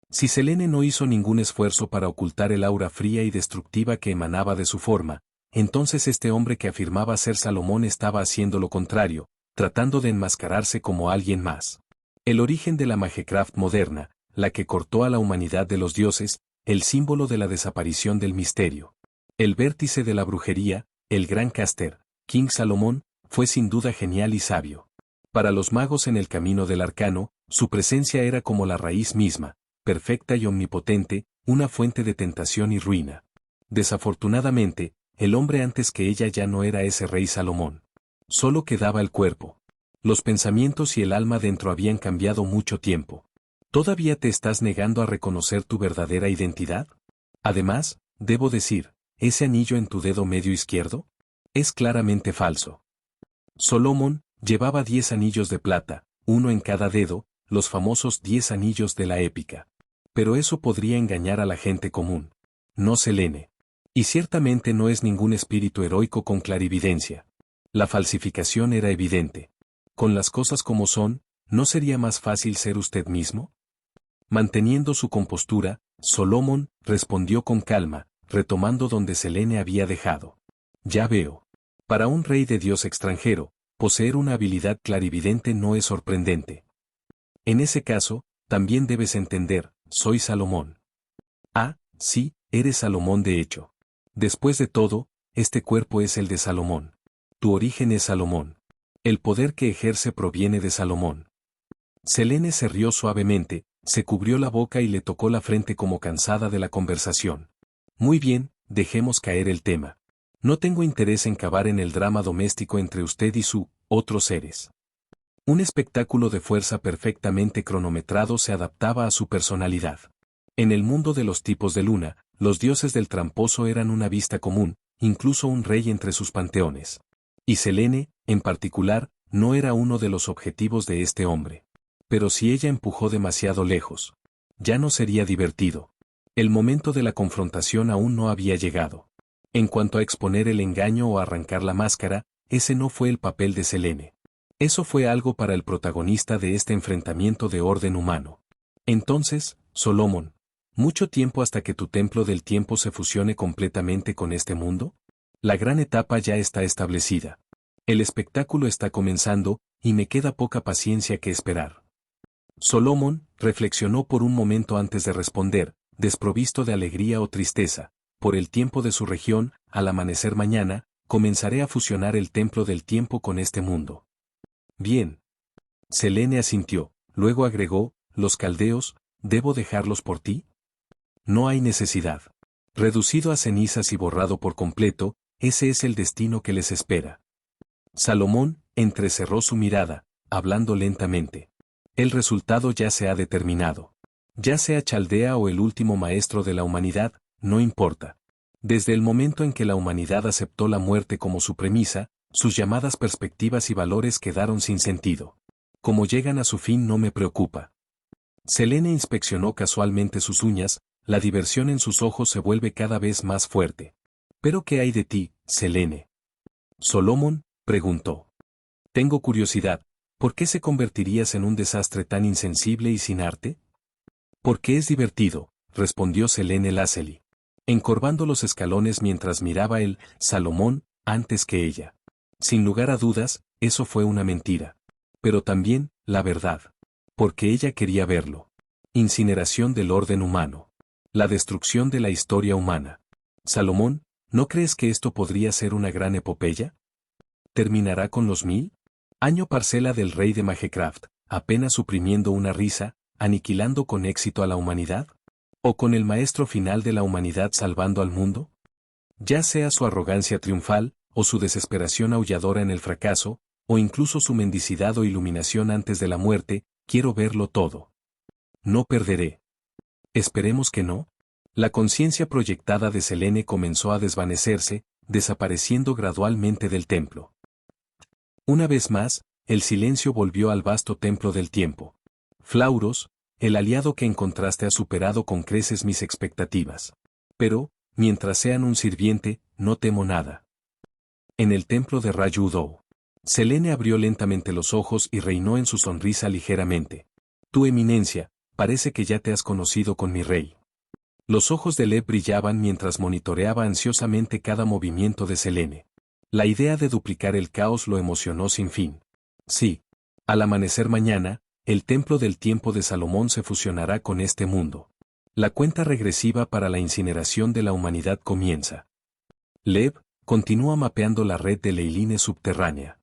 Si Selene no hizo ningún esfuerzo para ocultar el aura fría y destructiva que emanaba de su forma, entonces este hombre que afirmaba ser Salomón estaba haciendo lo contrario, tratando de enmascararse como alguien más. El origen de la Magecraft moderna, la que cortó a la humanidad de los dioses, el símbolo de la desaparición del misterio. El vértice de la brujería, el gran caster, King Salomón, fue sin duda genial y sabio. Para los magos en el camino del arcano, su presencia era como la raíz misma, perfecta y omnipotente, una fuente de tentación y ruina. Desafortunadamente, el hombre antes que ella ya no era ese rey Salomón. Solo quedaba el cuerpo. Los pensamientos y el alma dentro habían cambiado mucho tiempo. ¿Todavía te estás negando a reconocer tu verdadera identidad? Además, debo decir, ¿ese anillo en tu dedo medio izquierdo? Es claramente falso. Solomon llevaba 10 anillos de plata, uno en cada dedo, los famosos 10 anillos de la épica. Pero eso podría engañar a la gente común. No Selene. Y ciertamente no es ningún espíritu heroico con clarividencia. La falsificación era evidente. Con las cosas como son, ¿no sería más fácil ser usted mismo? Manteniendo su compostura, Solomon respondió con calma, retomando donde Selene había dejado. Ya veo. Para un rey de Dios extranjero, poseer una habilidad clarividente no es sorprendente. En ese caso, también debes entender, soy Salomón. Ah, sí, eres Salomón de hecho. Después de todo, este cuerpo es el de Salomón. Tu origen es Salomón. El poder que ejerce proviene de Salomón. Selene se rió suavemente, se cubrió la boca y le tocó la frente como cansada de la conversación. Muy bien, dejemos caer el tema. No tengo interés en cavar en el drama doméstico entre usted y su otros seres. Un espectáculo de fuerza perfectamente cronometrado se adaptaba a su personalidad. En el mundo de los tipos de luna, los dioses del tramposo eran una vista común, incluso un rey entre sus panteones. Y Selene, en particular, no era uno de los objetivos de este hombre. Pero si ella empujó demasiado lejos, ya no sería divertido. El momento de la confrontación aún no había llegado. En cuanto a exponer el engaño o arrancar la máscara, ese no fue el papel de Selene. Eso fue algo para el protagonista de este enfrentamiento de orden humano. Entonces, Solomon, ¿mucho tiempo hasta que tu templo del tiempo se fusione completamente con este mundo? La gran etapa ya está establecida. El espectáculo está comenzando, y me queda poca paciencia que esperar. Solomon reflexionó por un momento antes de responder, desprovisto de alegría o tristeza. Por el tiempo de su región, al amanecer mañana, comenzaré a fusionar el templo del tiempo con este mundo. Bien. Selene asintió, luego agregó, ¿los caldeos, debo dejarlos por ti? No hay necesidad. Reducido a cenizas y borrado por completo, ese es el destino que les espera. Salomón entrecerró su mirada, hablando lentamente. El resultado ya se ha determinado. Ya sea Chaldea o el último maestro de la humanidad, no importa. Desde el momento en que la humanidad aceptó la muerte como su premisa, sus llamadas perspectivas y valores quedaron sin sentido. Como llegan a su fin no me preocupa. Selene inspeccionó casualmente sus uñas, la diversión en sus ojos se vuelve cada vez más fuerte. ¿Pero qué hay de ti, Selene? Solomon preguntó. Tengo curiosidad, ¿por qué se convertirías en un desastre tan insensible y sin arte? Porque es divertido, respondió Selene Lacely, encorvando los escalones mientras miraba el Salomón antes que ella. Sin lugar a dudas, eso fue una mentira. Pero también, la verdad. Porque ella quería verlo. Incineración del orden humano. La destrucción de la historia humana. Salomón, ¿no crees que esto podría ser una gran epopeya? ¿Terminará con los 1000? Año parcela del rey de Magecraft, apenas suprimiendo una risa, aniquilando con éxito a la humanidad? ¿O con el maestro final de la humanidad salvando al mundo? Ya sea su arrogancia triunfal, o su desesperación aulladora en el fracaso, o incluso su mendicidad o iluminación antes de la muerte, quiero verlo todo. No perderé. Esperemos que no. La conciencia proyectada de Selene comenzó a desvanecerse, desapareciendo gradualmente del templo. Una vez más, el silencio volvió al vasto templo del tiempo. Flauros, el aliado que encontraste ha superado con creces mis expectativas. Pero, mientras sean un sirviente, no temo nada. En el templo de Rayudou. Selene abrió lentamente los ojos y reinó en su sonrisa ligeramente. Tu eminencia, parece que ya te has conocido con mi rey. Los ojos de Lev brillaban mientras monitoreaba ansiosamente cada movimiento de Selene. La idea de duplicar el caos lo emocionó sin fin. Sí. Al amanecer mañana, el templo del tiempo de Salomón se fusionará con este mundo. La cuenta regresiva para la incineración de la humanidad comienza. Lev continúa mapeando la red de leilines subterránea.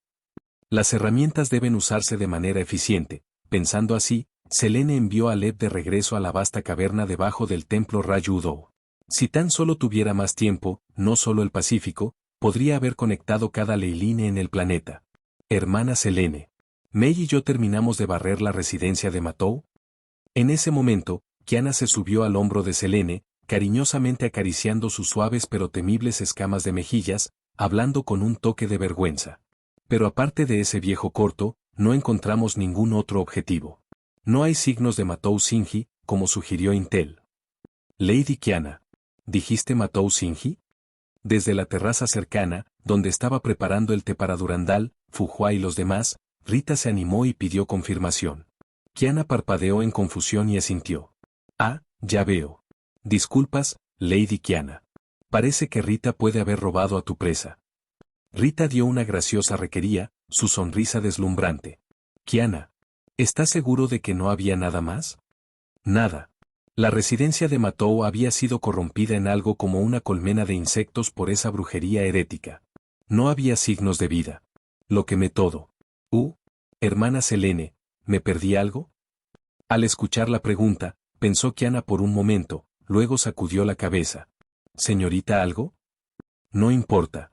Las herramientas deben usarse de manera eficiente. Pensando así, Selene envió a Lev de regreso a la vasta caverna debajo del templo Rayudou. Si tan solo tuviera más tiempo, no solo el Pacífico, podría haber conectado cada leiline en el planeta. Hermana Selene. ¿Mei y yo terminamos de barrer la residencia de Matou? En ese momento, Kiana se subió al hombro de Selene, cariñosamente acariciando sus suaves pero temibles escamas de mejillas, hablando con un toque de vergüenza. Pero aparte de ese viejo corto, no encontramos ningún otro objetivo. No hay signos de Matou Shinji, como sugirió Intel. Lady Kiana. ¿Dijiste Matou Shinji? Desde la terraza cercana, donde estaba preparando el té para Durandal, Fuhua y los demás, Rita se animó y pidió confirmación. Kiana parpadeó en confusión y asintió. Ah, ya veo. Disculpas, Lady Kiana. Parece que Rita puede haber robado a tu presa. Rita dio una graciosa requería, su sonrisa deslumbrante. Kiana, ¿estás seguro de que no había nada más? Nada. La residencia de Matou había sido corrompida en algo como una colmena de insectos por esa brujería herética. No había signos de vida. Lo quemé todo. Hermana Selene, ¿me perdí algo? Al escuchar la pregunta, pensó Kiana por un momento, luego sacudió la cabeza. ¿Señorita algo? No importa.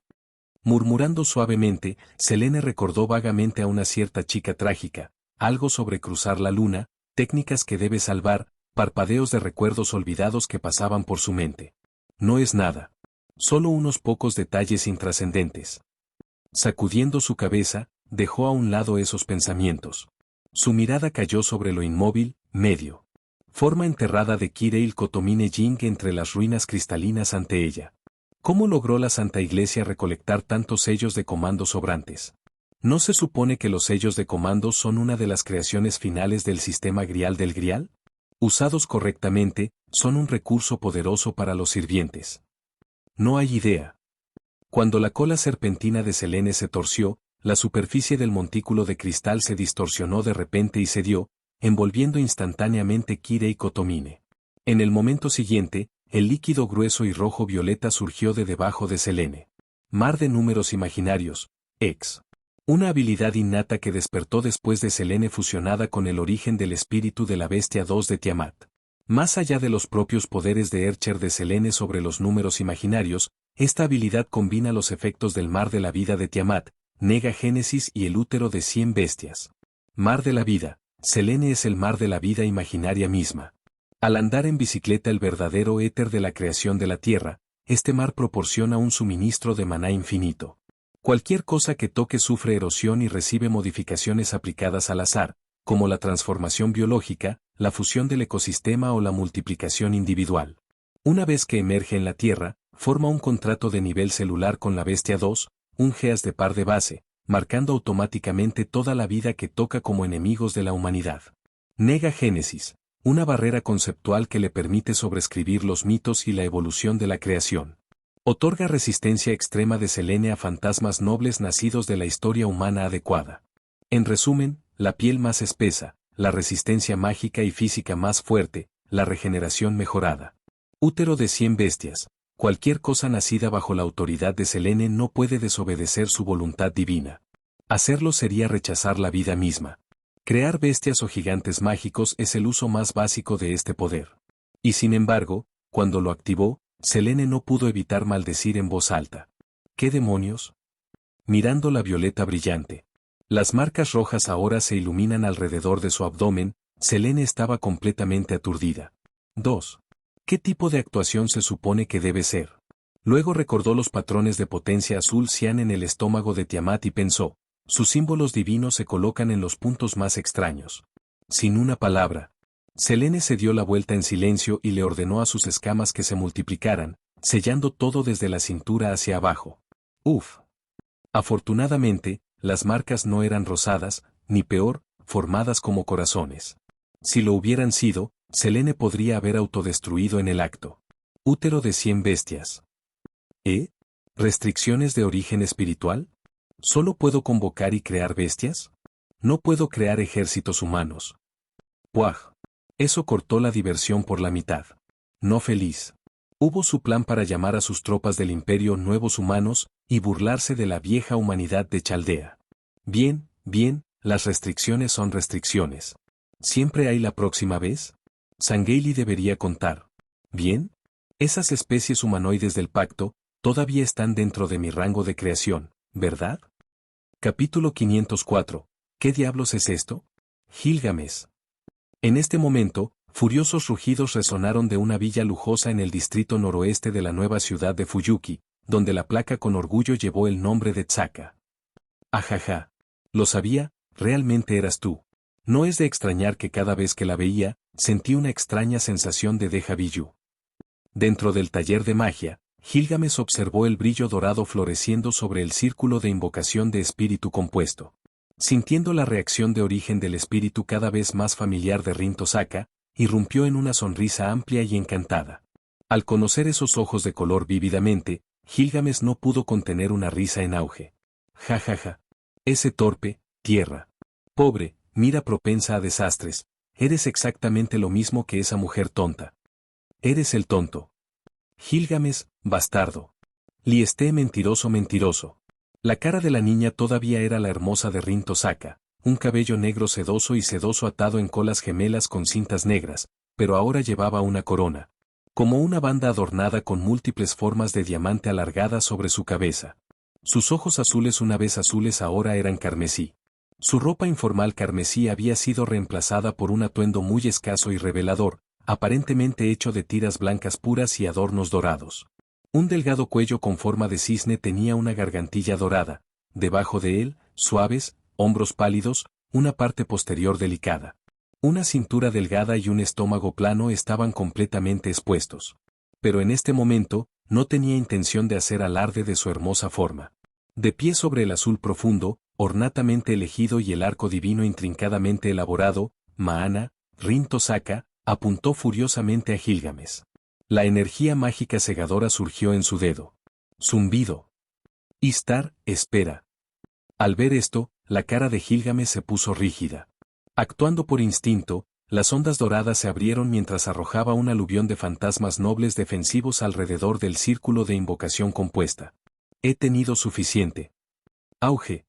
Murmurando suavemente, Selene recordó vagamente a una cierta chica trágica, algo sobre cruzar la luna, técnicas que debe salvar, parpadeos de recuerdos olvidados que pasaban por su mente. No es nada. Solo unos pocos detalles intrascendentes. Sacudiendo su cabeza, dejó a un lado esos pensamientos. Su mirada cayó sobre lo inmóvil, medio. Forma enterrada de Kireil Kotomine Jing entre las ruinas cristalinas ante ella. ¿Cómo logró la Santa Iglesia recolectar tantos sellos de comando sobrantes? ¿No se supone que los sellos de comando son una de las creaciones finales del sistema Grial del Grial? Usados correctamente, son un recurso poderoso para los sirvientes. No hay idea. Cuando la cola serpentina de Selene se torció, la superficie del montículo de cristal se distorsionó de repente y cedió, envolviendo instantáneamente Kirei Kotomine. En el momento siguiente, el líquido grueso y rojo violeta surgió de debajo de Selene. Mar de números imaginarios, X. Una habilidad innata que despertó después de Selene fusionada con el origen del espíritu de la bestia 2 de Tiamat. Más allá de los propios poderes de Ercher de Selene sobre los números imaginarios, esta habilidad combina los efectos del mar de la vida de Tiamat, Nega Génesis y el útero de 100 bestias. Mar de la vida, Selene es el mar de la vida imaginaria misma. Al andar en bicicleta el verdadero éter de la creación de la tierra, este mar proporciona un suministro de maná infinito. Cualquier cosa que toque sufre erosión y recibe modificaciones aplicadas al azar, como la transformación biológica, la fusión del ecosistema o la multiplicación individual. Una vez que emerge en la tierra, forma un contrato de nivel celular con la bestia 2, un geas de par de base, marcando automáticamente toda la vida que toca como enemigos de la humanidad. Nega Génesis. Una barrera conceptual que le permite sobreescribir los mitos y la evolución de la creación. Otorga resistencia extrema de Selene a fantasmas nobles nacidos de la historia humana adecuada. En resumen, la piel más espesa, la resistencia mágica y física más fuerte, la regeneración mejorada. Útero de 100 bestias. Cualquier cosa nacida bajo la autoridad de Selene no puede desobedecer su voluntad divina. Hacerlo sería rechazar la vida misma. Crear bestias o gigantes mágicos es el uso más básico de este poder. Y sin embargo, cuando lo activó, Selene no pudo evitar maldecir en voz alta. ¿Qué demonios? Mirando la violeta brillante. Las marcas rojas ahora se iluminan alrededor de su abdomen, Selene estaba completamente aturdida. 2. ¿Qué tipo de actuación se supone que debe ser? Luego recordó los patrones de potencia azul cian en el estómago de Tiamat y pensó. Sus símbolos divinos se colocan en los puntos más extraños. Sin una palabra, Selene se dio la vuelta en silencio y le ordenó a sus escamas que se multiplicaran, sellando todo desde la cintura hacia abajo. Uf. Afortunadamente, las marcas no eran rosadas, ni peor, formadas como corazones. Si lo hubieran sido, Selene podría haber autodestruido en el acto. Útero de 100 bestias. ¿Restricciones de origen espiritual? ¿Solo puedo convocar y crear bestias? No puedo crear ejércitos humanos. ¡Puaj! Eso cortó la diversión por la mitad. No feliz. Hubo su plan para llamar a sus tropas del imperio nuevos humanos y burlarse de la vieja humanidad de Chaldea. Bien, las restricciones son restricciones. ¿Siempre hay la próxima vez? Sangheili debería contar. Bien. Esas especies humanoides del pacto todavía están dentro de mi rango de creación, ¿verdad? Capítulo 504. ¿Qué diablos es esto? Gilgamesh. En este momento, furiosos rugidos resonaron de una villa lujosa en el distrito noroeste de la nueva ciudad de Fuyuki, donde la placa con orgullo llevó el nombre de Tzaka. Ajaja. Lo sabía, realmente eras tú. No es de extrañar que cada vez que la veía, sentí una extraña sensación de déjà vu. Dentro del taller de magia, Gilgamesh observó el brillo dorado floreciendo sobre el círculo de invocación de espíritu compuesto. Sintiendo la reacción de origen del espíritu cada vez más familiar de Rin Tosaka, irrumpió en una sonrisa amplia y encantada. Al conocer esos ojos de color vívidamente, Gilgamesh no pudo contener una risa en auge. Ja ja ja. Ese torpe, tierra. Pobre, mira propensa a desastres, eres exactamente lo mismo que esa mujer tonta. Eres el tonto. Gilgamesh, bastardo. Liesté mentiroso mentiroso. La cara de la niña todavía era la hermosa de Rin Tosaka, un cabello negro sedoso y sedoso atado en colas gemelas con cintas negras, pero ahora llevaba una corona. Como una banda adornada con múltiples formas de diamante alargada sobre su cabeza. Sus ojos azules una vez azules ahora eran carmesí. Su ropa informal carmesí había sido reemplazada por un atuendo muy escaso y revelador, aparentemente hecho de tiras blancas puras y adornos dorados. Un delgado cuello con forma de cisne tenía una gargantilla dorada, debajo de él, suaves, hombros pálidos, una parte posterior delicada. Una cintura delgada y un estómago plano estaban completamente expuestos. Pero en este momento, no tenía intención de hacer alarde de su hermosa forma. De pie sobre el azul profundo, ornatamente elegido y el arco divino intrincadamente elaborado, Maana, Rin Tosaka, apuntó furiosamente a Gilgamesh. La energía mágica cegadora surgió en su dedo. Zumbido. Istar, espera. Al ver esto, la cara de Gilgamesh se puso rígida. Actuando por instinto, las ondas doradas se abrieron mientras arrojaba un aluvión de fantasmas nobles defensivos alrededor del círculo de invocación compuesta. He tenido suficiente. Auge.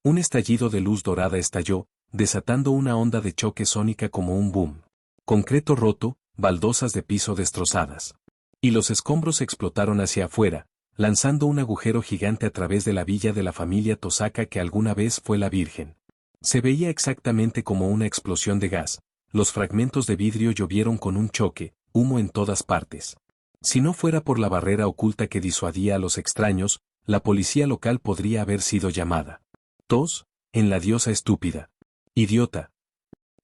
Un estallido de luz dorada estalló, desatando una onda de choque sónica como un boom. Concreto roto, baldosas de piso destrozadas. Y los escombros explotaron hacia afuera, lanzando un agujero gigante a través de la villa de la familia Tosaka que alguna vez fue la Virgen. Se veía exactamente como una explosión de gas, los fragmentos de vidrio llovieron con un choque, humo en todas partes. Si no fuera por la barrera oculta que disuadía a los extraños, la policía local podría haber sido llamada. Tos, en la diosa estúpida. Idiota.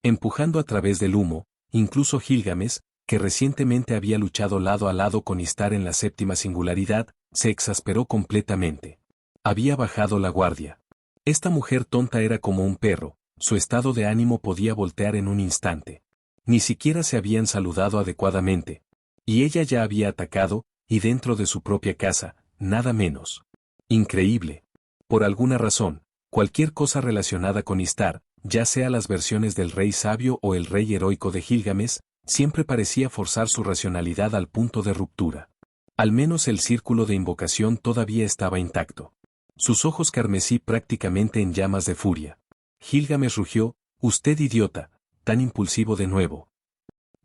Empujando a través del humo, incluso Gilgamesh, que recientemente había luchado lado a lado con Istar en la séptima singularidad, se exasperó completamente. Había bajado la guardia. Esta mujer tonta era como un perro, su estado de ánimo podía voltear en un instante. Ni siquiera se habían saludado adecuadamente. Y ella ya había atacado, y dentro de su propia casa, nada menos. Increíble. Por alguna razón, cualquier cosa relacionada con Istar, ya sea las versiones del rey sabio o el rey heroico de Gilgamesh, siempre parecía forzar su racionalidad al punto de ruptura. Al menos el círculo de invocación todavía estaba intacto. Sus ojos carmesí prácticamente en llamas de furia. Gilgamesh rugió, usted idiota, tan impulsivo de nuevo.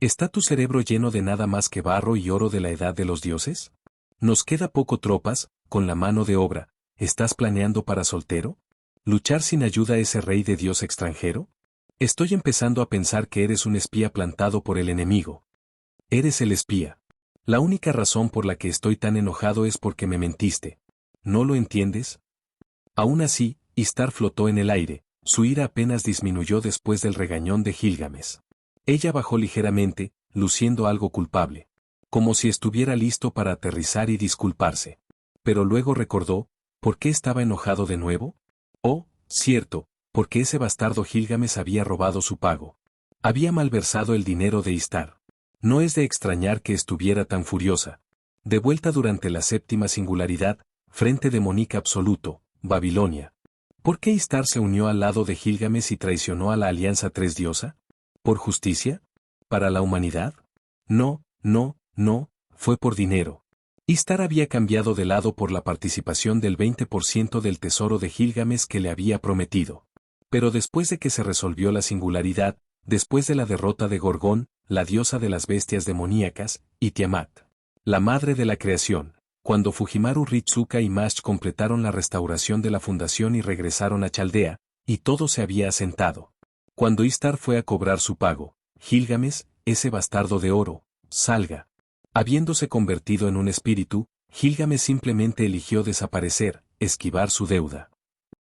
¿Está tu cerebro lleno de nada más que barro y oro de la edad de los dioses? Nos queda poco tropas, con la mano de obra, ¿estás planeando para soltero? ¿Luchar sin ayuda a ese rey de Dios extranjero? Estoy empezando a pensar que eres un espía plantado por el enemigo. Eres el espía. La única razón por la que estoy tan enojado es porque me mentiste. ¿No lo entiendes? Aún así, Istar flotó en el aire, su ira apenas disminuyó después del regañón de Gilgamesh. Ella bajó ligeramente, luciendo algo culpable. Como si estuviera listo para aterrizar y disculparse. Pero luego recordó, ¿por qué estaba enojado de nuevo? Oh, cierto, porque ese bastardo Gilgamesh había robado su pago. Había malversado el dinero de Istar. No es de extrañar que estuviera tan furiosa. De vuelta durante la séptima singularidad, frente demónica absoluto, Babilonia. ¿Por qué Istar se unió al lado de Gilgamesh y traicionó a la Alianza Tres Diosa? ¿Por justicia? ¿Para la humanidad? No, fue por dinero. Istar había cambiado de lado por la participación del 20% del tesoro de Gilgamesh que le había prometido. Pero después de que se resolvió la singularidad, después de la derrota de Gorgón, la diosa de las bestias demoníacas, y Tiamat, la madre de la creación, cuando Fujimaru Ritsuka y Mash completaron la restauración de la fundación y regresaron a Chaldea, y todo se había asentado. Cuando Istar fue a cobrar su pago, Gilgamesh, ese bastardo de oro, salga. Habiéndose convertido en un espíritu, Gilgamesh simplemente eligió desaparecer, esquivar su deuda.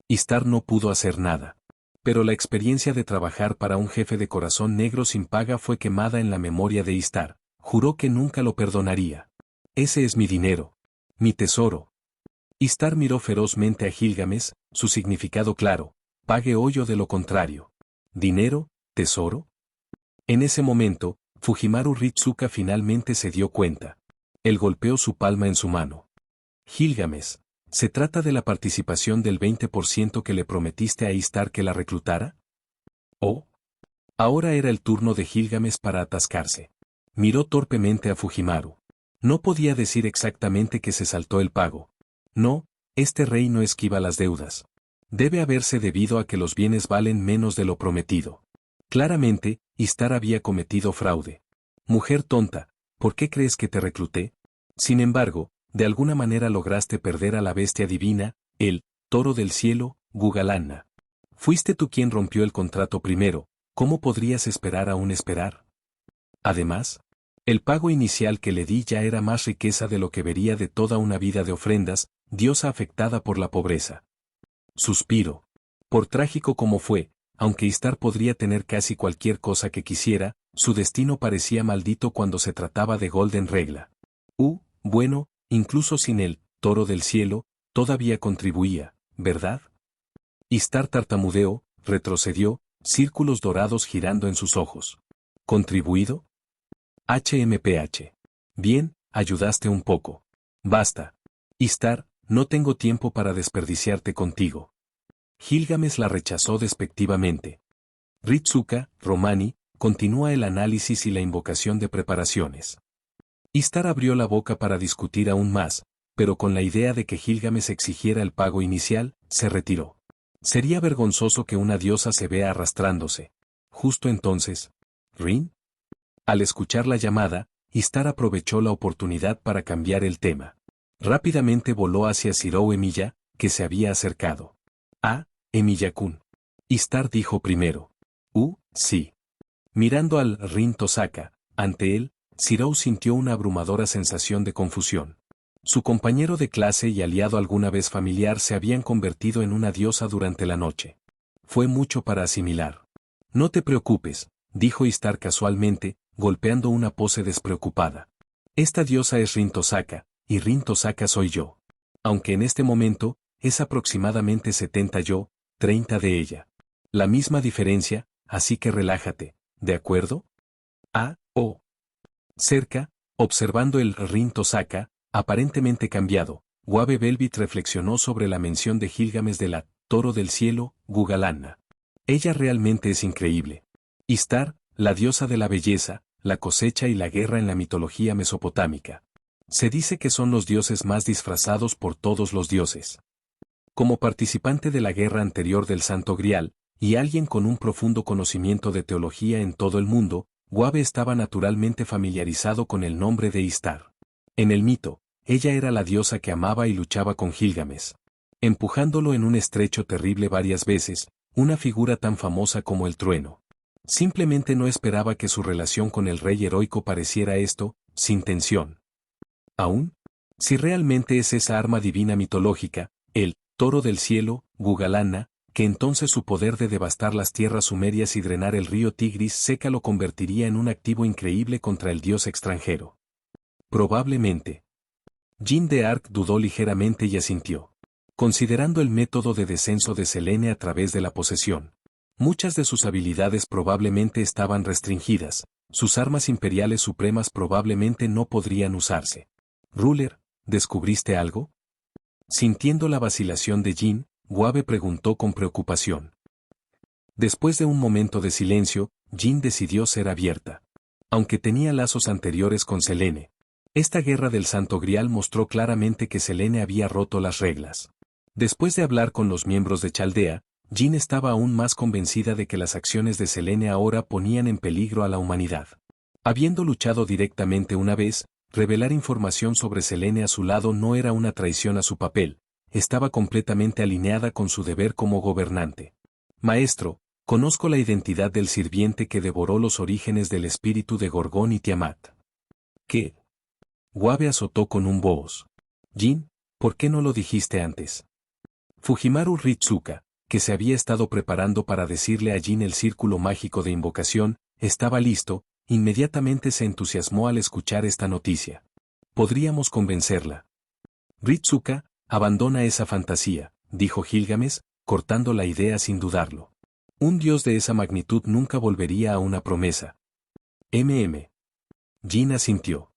Istar no pudo hacer nada. Pero la experiencia de trabajar para un jefe de corazón negro sin paga fue quemada en la memoria de Istar. Juró que nunca lo perdonaría. Ese es mi dinero. Mi tesoro. Istar miró ferozmente a Gilgamesh, su significado claro. Pague hoy o de lo contrario. ¿Dinero, tesoro? En ese momento, Fujimaru Ritsuka finalmente se dio cuenta. Él golpeó su palma en su mano. Gilgamesh, ¿se trata de la participación del 20% que le prometiste a Istar que la reclutara? Oh. Ahora era el turno de Gilgamesh para atascarse. Miró torpemente a Fujimaru. No podía decir exactamente que se saltó el pago. No, este rey no esquiva las deudas. Debe haberse debido a que los bienes valen menos de lo prometido. Claramente, Istar había cometido fraude. Mujer tonta, ¿por qué crees que te recluté? Sin embargo, de alguna manera lograste perder a la bestia divina, el toro del cielo, Gugalanna. Fuiste tú quien rompió el contrato primero, ¿cómo podrías esperar aún esperar? Además, el pago inicial que le di ya era más riqueza de lo que vería de toda una vida de ofrendas, diosa afectada por la pobreza. Suspiro. Por trágico como fue, aunque Istar podría tener casi cualquier cosa que quisiera, su destino parecía maldito cuando se trataba de Golden Regla. Bueno, incluso sin el toro del cielo, todavía contribuía, ¿verdad? Istar tartamudeó, retrocedió, círculos dorados girando en sus ojos. ¿Contribuido? HMPH. Bien, ayudaste un poco. Basta. Istar, no tengo tiempo para desperdiciarte contigo. Gilgamesh la rechazó despectivamente. Ritsuka, Romani, continúa el análisis y la invocación de preparaciones. Istar abrió la boca para discutir aún más, pero con la idea de que Gilgamesh exigiera el pago inicial, se retiró. Sería vergonzoso que una diosa se vea arrastrándose. Justo entonces, ¿Rin? Al escuchar la llamada, Istar aprovechó la oportunidad para cambiar el tema. Rápidamente voló hacia Shirou Emiya, que se había acercado. Emiya-kun. Istar dijo primero. Sí. Mirando al Rin Tosaka, ante él, Shirou sintió una abrumadora sensación de confusión. Su compañero de clase y aliado alguna vez familiar se habían convertido en una diosa durante la noche. Fue mucho para asimilar. No te preocupes, dijo Istar casualmente, golpeando una pose despreocupada. Esta diosa es Rin Tosaka, y Rin Tosaka soy yo. Aunque en este momento, es aproximadamente 70 yo, 30 de ella. La misma diferencia, así que relájate, ¿de acuerdo? Cerca, observando el Rin Tosaka, aparentemente cambiado, Wabe Velvet reflexionó sobre la mención de Gilgamesh de la toro del cielo, Gugalanna. Ella realmente es increíble. Istar, la diosa de la belleza, la cosecha y la guerra en la mitología mesopotámica. Se dice que son los dioses más disfrazados por todos los dioses. Como participante de la guerra anterior del Santo Grial, y alguien con un profundo conocimiento de teología en todo el mundo, Wabe estaba naturalmente familiarizado con el nombre de Istar. En el mito, ella era la diosa que amaba y luchaba con Gilgamesh, empujándolo en un estrecho terrible varias veces, una figura tan famosa como el trueno. Simplemente no esperaba que su relación con el rey heroico pareciera esto, sin tensión. Aún, si realmente es esa arma divina mitológica, el toro del cielo, Gugalanna, que entonces su poder de devastar las tierras sumerias y drenar el río Tigris seca lo convertiría en un activo increíble contra el dios extranjero. Probablemente. Jeanne d'Arc dudó ligeramente y asintió. Considerando el método de descenso de Selene a través de la posesión, muchas de sus habilidades probablemente estaban restringidas, sus armas imperiales supremas probablemente no podrían usarse. Ruler, ¿descubriste algo? Sintiendo la vacilación de Jeanne, Wabe preguntó con preocupación. Después de un momento de silencio, Jeanne decidió ser abierta. Aunque tenía lazos anteriores con Selene, esta guerra del Santo Grial mostró claramente que Selene había roto las reglas. Después de hablar con los miembros de Chaldea, Jeanne estaba aún más convencida de que las acciones de Selene ahora ponían en peligro a la humanidad. Habiendo luchado directamente una vez, revelar información sobre Selene a su lado no era una traición a su papel, estaba completamente alineada con su deber como gobernante. Maestro, conozco la identidad del sirviente que devoró los orígenes del espíritu de Gorgón y Tiamat. ¿Qué? Wabe azotó con un voz. Jin, ¿por qué no lo dijiste antes? Fujimaru Ritsuka, que se había estado preparando para decirle a Jin el círculo mágico de invocación, estaba listo, inmediatamente se entusiasmó al escuchar esta noticia. Podríamos convencerla. Ritsuka, abandona esa fantasía, dijo Gilgamesh, cortando la idea sin dudarlo. Un dios de esa magnitud nunca volvería a una promesa. Jin asintió.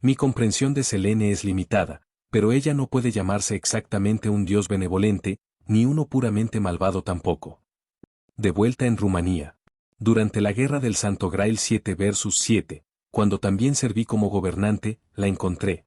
Mi comprensión de Selene es limitada, pero ella no puede llamarse exactamente un dios benevolente, ni uno puramente malvado tampoco. De vuelta en Rumanía. Durante la guerra del Santo Grail 7 versus 7, cuando también serví como gobernante, la encontré.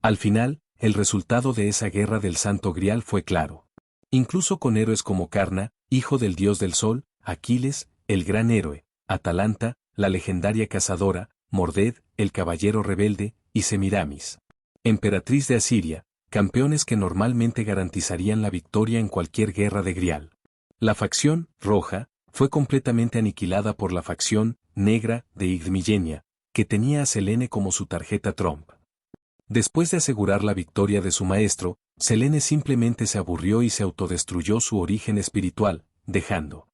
Al final, el resultado de esa guerra del Santo Grial fue claro. Incluso con héroes como Karna, hijo del dios del sol, Aquiles, el gran héroe, Atalanta, la legendaria cazadora, Morded, el caballero rebelde, y Semiramis, emperatriz de Asiria, campeones que normalmente garantizarían la victoria en cualquier guerra de Grial. La facción, roja, fue completamente aniquilada por la facción, negra, de Igdmillenia, que tenía a Selene como su tarjeta Trump. Después de asegurar la victoria de su maestro, Selene simplemente se aburrió y se autodestruyó su origen espiritual, dejando.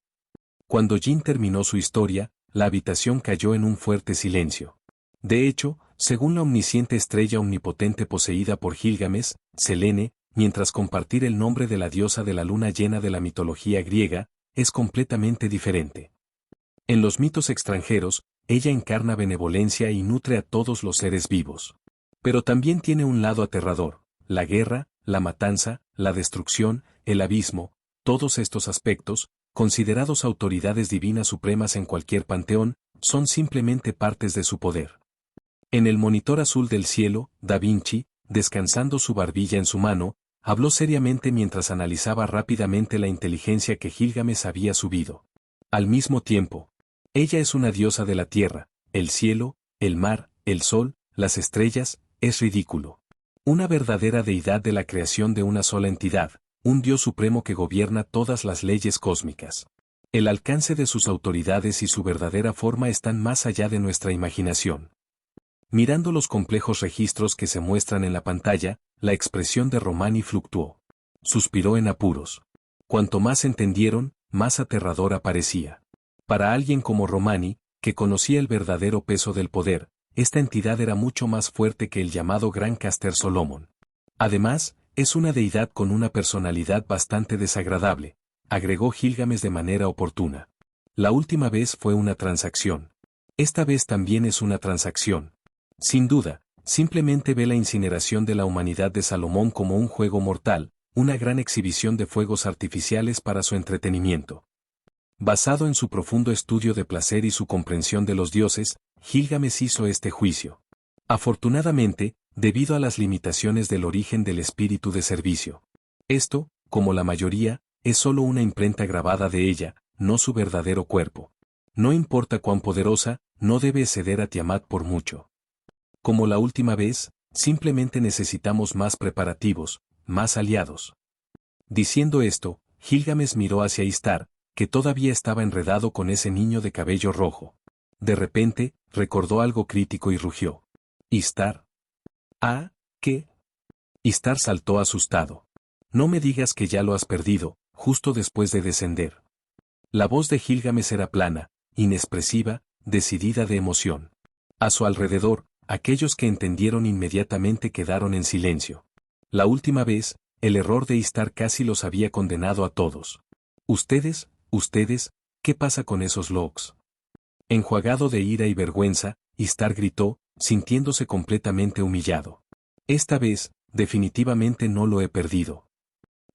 Cuando Jin terminó su historia, la habitación cayó en un fuerte silencio. De hecho, según la omnisciente estrella omnipotente poseída por Gilgamesh, Selene, mientras compartir el nombre de la diosa de la luna llena de la mitología griega, es completamente diferente. En los mitos extranjeros, ella encarna benevolencia y nutre a todos los seres vivos. Pero también tiene un lado aterrador, la guerra, la matanza, la destrucción, el abismo, todos estos aspectos, considerados autoridades divinas supremas en cualquier panteón, son simplemente partes de su poder. En el monitor azul del cielo, Da Vinci, descansando su barbilla en su mano, habló seriamente mientras analizaba rápidamente la inteligencia que Gilgamesh había subido. Al mismo tiempo, ella es una diosa de la tierra, el cielo, el mar, el sol, las estrellas, es ridículo. Una verdadera deidad de la creación de una sola entidad, un Dios supremo que gobierna todas las leyes cósmicas. El alcance de sus autoridades y su verdadera forma están más allá de nuestra imaginación. Mirando los complejos registros que se muestran en la pantalla, la expresión de Romani fluctuó. Suspiró en apuros. Cuanto más entendieron, más aterradora parecía. Para alguien como Romani, que conocía el verdadero peso del poder, esta entidad era mucho más fuerte que el llamado Gran Caster Solomon. Además, es una deidad con una personalidad bastante desagradable, agregó Gilgamesh de manera oportuna. La última vez fue una transacción. Esta vez también es una transacción. Sin duda, simplemente ve la incineración de la humanidad de Salomón como un juego mortal, una gran exhibición de fuegos artificiales para su entretenimiento. Basado en su profundo estudio de placer y su comprensión de los dioses, Gilgamesh hizo este juicio. Afortunadamente, debido a las limitaciones del origen del espíritu de servicio. Esto, como la mayoría, es solo una imprenta grabada de ella, no su verdadero cuerpo. No importa cuán poderosa, no debe ceder a Tiamat por mucho. Como la última vez, simplemente necesitamos más preparativos, más aliados. Diciendo esto, Gilgamesh miró hacia Istar, que todavía estaba enredado con ese niño de cabello rojo. De repente, recordó algo crítico y rugió. Istar. ¿Ah, qué? Istar saltó asustado. No me digas que ya lo has perdido, justo después de descender. La voz de Gilgamesh era plana, inexpresiva, decidida de emoción. A su alrededor, aquellos que entendieron inmediatamente quedaron en silencio. La última vez, el error de Istar casi los había condenado a todos. Ustedes, ¿qué pasa con esos logs? Enjuagado de ira y vergüenza, Istar gritó, sintiéndose completamente humillado. Esta vez, definitivamente no lo he perdido.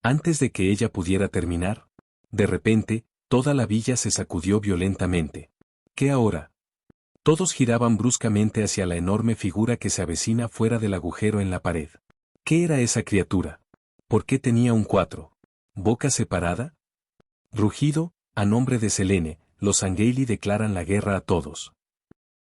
Antes de que ella pudiera terminar, de repente, toda la villa se sacudió violentamente. ¿Qué ahora? Todos giraban bruscamente hacia la enorme figura que se avecina fuera del agujero en la pared. ¿Qué era esa criatura? ¿Por qué tenía un 4? ¿Boca separada? Rugido, a nombre de Selene, los Angeili declaran la guerra a todos.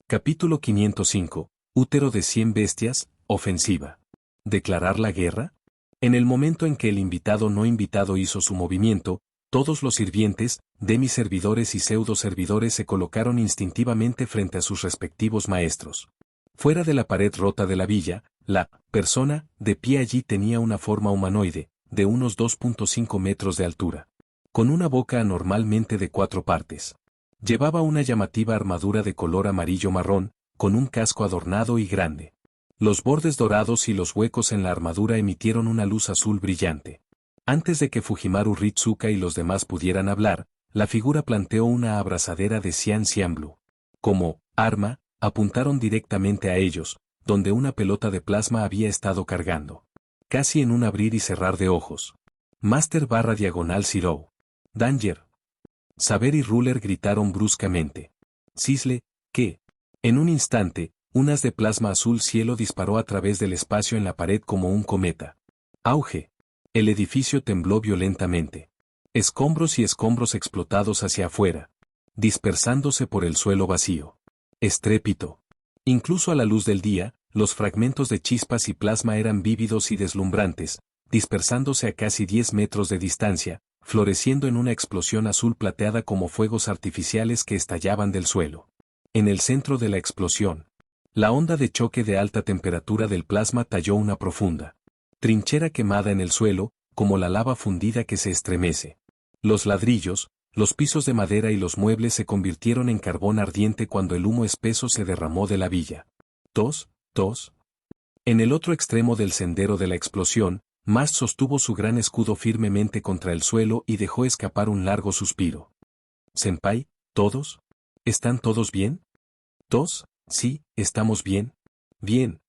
Capítulo 505, Útero de 100 bestias, ofensiva. ¿Declarar la guerra? En el momento en que el invitado no invitado hizo su movimiento, todos los sirvientes, demi-servidores y pseudo-servidores se colocaron instintivamente frente a sus respectivos maestros. Fuera de la pared rota de la villa, La persona, de pie allí, tenía una forma humanoide, de unos 2.5 metros de altura. Con una boca anormalmente de 4 partes. Llevaba una llamativa armadura de color amarillo-marrón, con un casco adornado y grande. Los bordes dorados y los huecos en la armadura emitieron una luz azul brillante. Antes de que Fujimaru Ritsuka y los demás pudieran hablar, la figura planteó una abrazadera de cian cian blue. Como arma, apuntaron directamente a ellos, donde una pelota de plasma había estado cargando. Casi en un abrir y cerrar de ojos. Master / diagonal Zero. Danger. Saber y Ruler gritaron bruscamente. Cisle, ¿qué? En un instante, un haz de plasma azul cielo disparó a través del espacio en la pared como un cometa. Auge. El edificio tembló violentamente. Escombros y escombros explotados hacia afuera, dispersándose por el suelo vacío. Estrépito. Incluso a la luz del día, los fragmentos de chispas y plasma eran vívidos y deslumbrantes, dispersándose a casi 10 metros de distancia, floreciendo en una explosión azul plateada como fuegos artificiales que estallaban del suelo. En el centro de la explosión, la onda de choque de alta temperatura del plasma talló una profunda trinchera quemada en el suelo, como la lava fundida que se estremece. Los ladrillos, los pisos de madera y los muebles se convirtieron en carbón ardiente cuando el humo espeso se derramó de la villa. Tos, tos. En el otro extremo del sendero de la explosión, Mast sostuvo su gran escudo firmemente contra el suelo y dejó escapar un largo suspiro. «Senpai, ¿todos? ¿Están todos bien?» «¿Tos? Sí, estamos bien. Bien».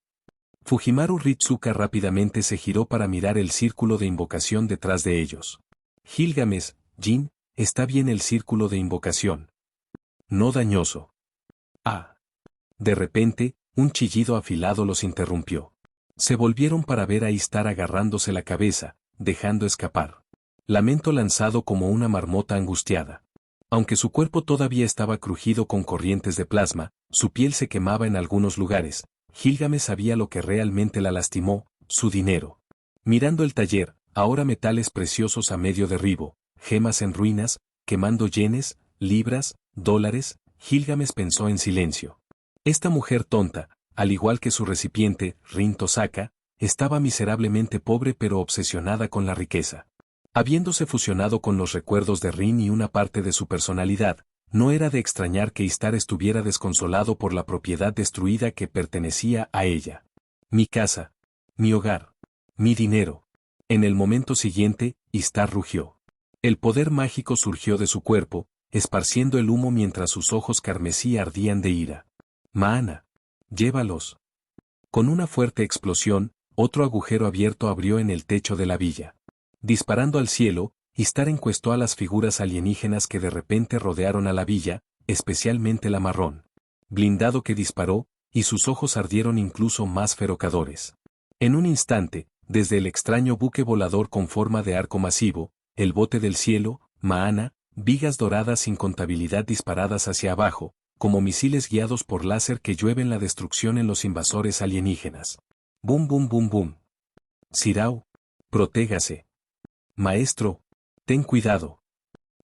Fujimaru Ritsuka rápidamente se giró para mirar el círculo de invocación detrás de ellos. «Gilgamesh, Jin, ¿está bien el círculo de invocación?» «No dañoso». «Ah». De repente, un chillido afilado los interrumpió. Se volvieron para ver a Istar agarrándose la cabeza, dejando escapar lamento lanzado como una marmota angustiada. Aunque su cuerpo todavía estaba crujido con corrientes de plasma, su piel se quemaba en algunos lugares. Gilgamesh sabía lo que realmente la lastimó, su dinero. Mirando el taller, ahora metales preciosos a medio derribo, gemas en ruinas, quemando yenes, libras, dólares, Gilgamesh pensó en silencio. Esta mujer tonta, al igual que su recipiente, Rin Tosaka, estaba miserablemente pobre pero obsesionada con la riqueza. Habiéndose fusionado con los recuerdos de Rin y una parte de su personalidad, no era de extrañar que Istar estuviera desconsolado por la propiedad destruida que pertenecía a ella. «Mi casa. Mi hogar. Mi dinero». En el momento siguiente, Istar rugió. El poder mágico surgió de su cuerpo, esparciendo el humo mientras sus ojos carmesí ardían de ira. «Maana. Llévalos». Con una fuerte explosión, otro agujero abierto abrió en el techo de la villa. Disparando al cielo, Istar encuestó a las figuras alienígenas que de repente rodearon a la villa, especialmente la marrón. Blindado que disparó, y sus ojos ardieron incluso más ferocadores. En un instante, desde el extraño buque volador con forma de arco masivo, el bote del cielo, Maana, vigas doradas sin contabilidad disparadas hacia abajo, como misiles guiados por láser que llueven la destrucción en los invasores alienígenas. Bum bum bum bum. Sirao, protégase. Maestro, ten cuidado.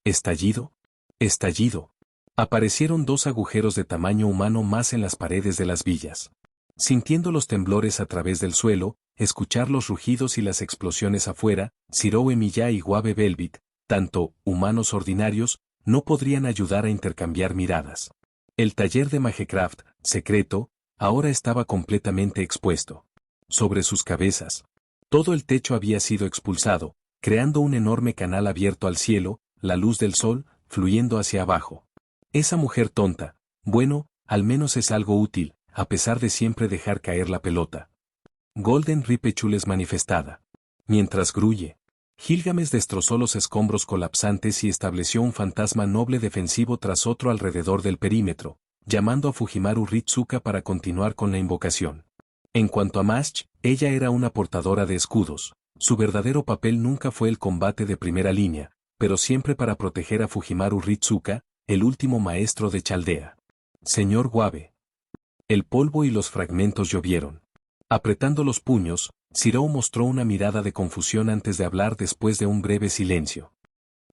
Estallido. Estallido. Aparecieron 2 agujeros de tamaño humano más en las paredes de las villas. Sintiendo los temblores a través del suelo, escuchar los rugidos y las explosiones afuera, Zirou Emiya y Wabe Velvet, tanto humanos ordinarios, no podrían ayudar a intercambiar miradas. El taller de Magecraft, secreto, ahora estaba completamente expuesto. Sobre sus cabezas, todo el techo había sido expulsado, creando un enorme canal abierto al cielo, la luz del sol, fluyendo hacia abajo. Esa mujer tonta, bueno, al menos es algo útil, a pesar de siempre dejar caer la pelota. Golden Ripechules manifestada. Mientras gruye, Gilgamesh destrozó los escombros colapsantes y estableció un fantasma noble defensivo tras otro alrededor del perímetro, llamando a Fujimaru Ritsuka para continuar con la invocación. En cuanto a Mast, ella era una portadora de escudos. Su verdadero papel nunca fue el combate de primera línea, pero siempre para proteger a Fujimaru Ritsuka, el último maestro de Chaldea. Señor Wabe. El polvo y los fragmentos llovieron. Apretando los puños, Zirou mostró una mirada de confusión antes de hablar después de un breve silencio.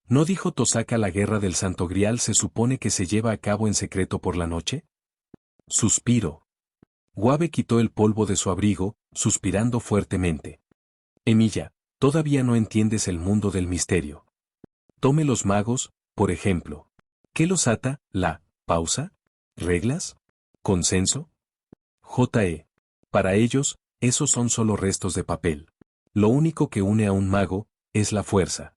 ¿No dijo Tosaka la guerra del Santo Grial se supone que se lleva a cabo en secreto por la noche? Suspiro. Guabe quitó el polvo de su abrigo, suspirando fuertemente. Emilia, todavía no entiendes el mundo del misterio. Tome los magos, por ejemplo. ¿Qué los ata? ¿La pausa? ¿Reglas? ¿Consenso? J.E. Para ellos, esos son solo restos de papel. Lo único que une a un mago, es la fuerza.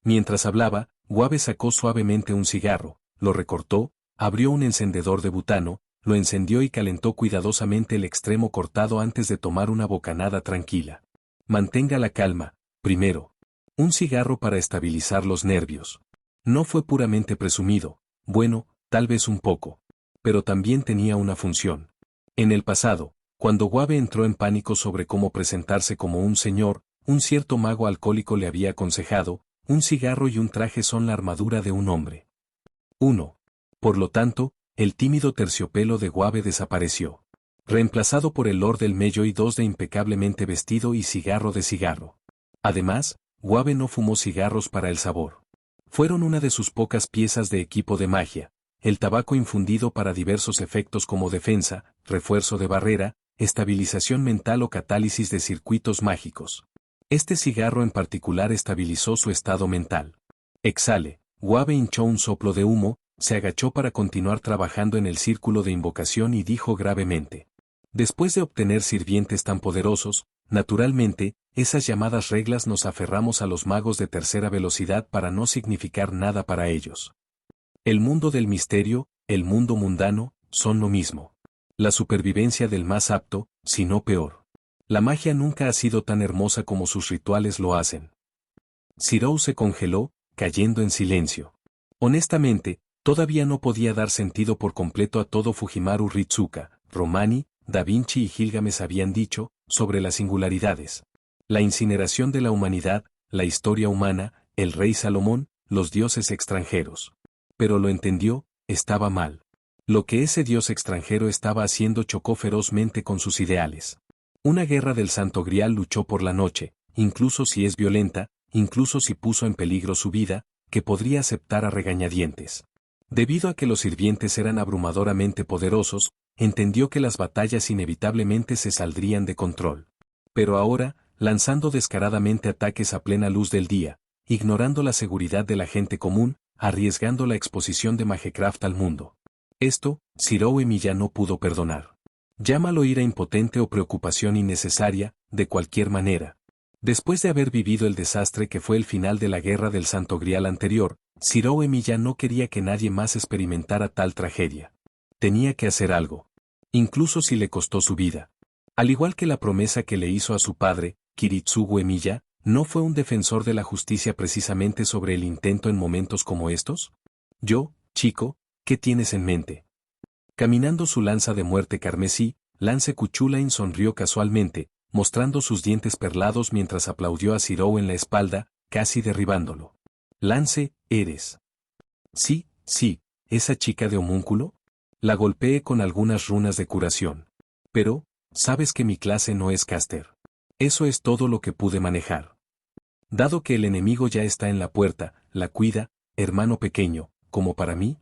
Mientras hablaba, Guabe sacó suavemente un cigarro, lo recortó, abrió un encendedor de butano, lo encendió y calentó cuidadosamente el extremo cortado antes de tomar una bocanada tranquila. Mantenga la calma, primero. Un cigarro para estabilizar los nervios. No fue puramente presumido, bueno, tal vez un poco. Pero también tenía una función. En el pasado, cuando Guabe entró en pánico sobre cómo presentarse como un señor, un cierto mago alcohólico le había aconsejado, un cigarro y un traje son la armadura de un hombre. 1. Por lo tanto, el tímido terciopelo de Guabe desapareció. Reemplazado por el Lord del Mello y dos de impecablemente vestido y cigarro de cigarro. Además, Guabe no fumó cigarros para el sabor. Fueron una de sus pocas piezas de equipo de magia, el tabaco infundido para diversos efectos como defensa, refuerzo de barrera, estabilización mental o catálisis de circuitos mágicos. Este cigarro en particular estabilizó su estado mental. Exhale, Guabe hinchó un soplo de humo, se agachó para continuar trabajando en el círculo de invocación y dijo gravemente. Después de obtener sirvientes tan poderosos, naturalmente, esas llamadas reglas nos aferramos a los magos de tercera velocidad para no significar nada para ellos. El mundo del misterio, el mundo mundano, son lo mismo. La supervivencia del más apto, si no peor. La magia nunca ha sido tan hermosa como sus rituales lo hacen. Shirou se congeló, cayendo en silencio. Honestamente, todavía no podía dar sentido por completo a todo Fujimaru Ritsuka, Romani, Da Vinci y Gilgamesh habían dicho, sobre las singularidades. La incineración de la humanidad, la historia humana, el rey Salomón, los dioses extranjeros. Pero lo entendió, estaba mal. Lo que ese dios extranjero estaba haciendo chocó ferozmente con sus ideales. Una guerra del Santo Grial luchó por la noche, incluso si es violenta, incluso si puso en peligro su vida, que podría aceptar a regañadientes. Debido a que los sirvientes eran abrumadoramente poderosos, entendió que las batallas inevitablemente se saldrían de control. Pero ahora, lanzando descaradamente ataques a plena luz del día, ignorando la seguridad de la gente común, arriesgando la exposición de Magecraft al mundo. Esto, Shirou Emiya no pudo perdonar. Llámalo ira impotente o preocupación innecesaria, de cualquier manera. Después de haber vivido el desastre que fue el final de la guerra del Santo Grial anterior, Shirou Emiya no quería que nadie más experimentara tal tragedia. Tenía que hacer algo. Incluso si le costó su vida. Al igual que la promesa que le hizo a su padre, Kiritsugu Emiya, ¿no fue un defensor de la justicia precisamente sobre el intento en momentos como estos? Yo, chico, ¿qué tienes en mente? Caminando su lanza de muerte carmesí, Lance Kuchulain sonrió casualmente, mostrando sus dientes perlados mientras aplaudió a Shirou en la espalda, casi derribándolo. Lance, ¿eres? Sí, esa chica de homúnculo. La golpeé con algunas runas de curación. Pero, sabes que mi clase no es caster. Eso es todo lo que pude manejar. Dado que el enemigo ya está en la puerta, la cuida, hermano pequeño, como para mí.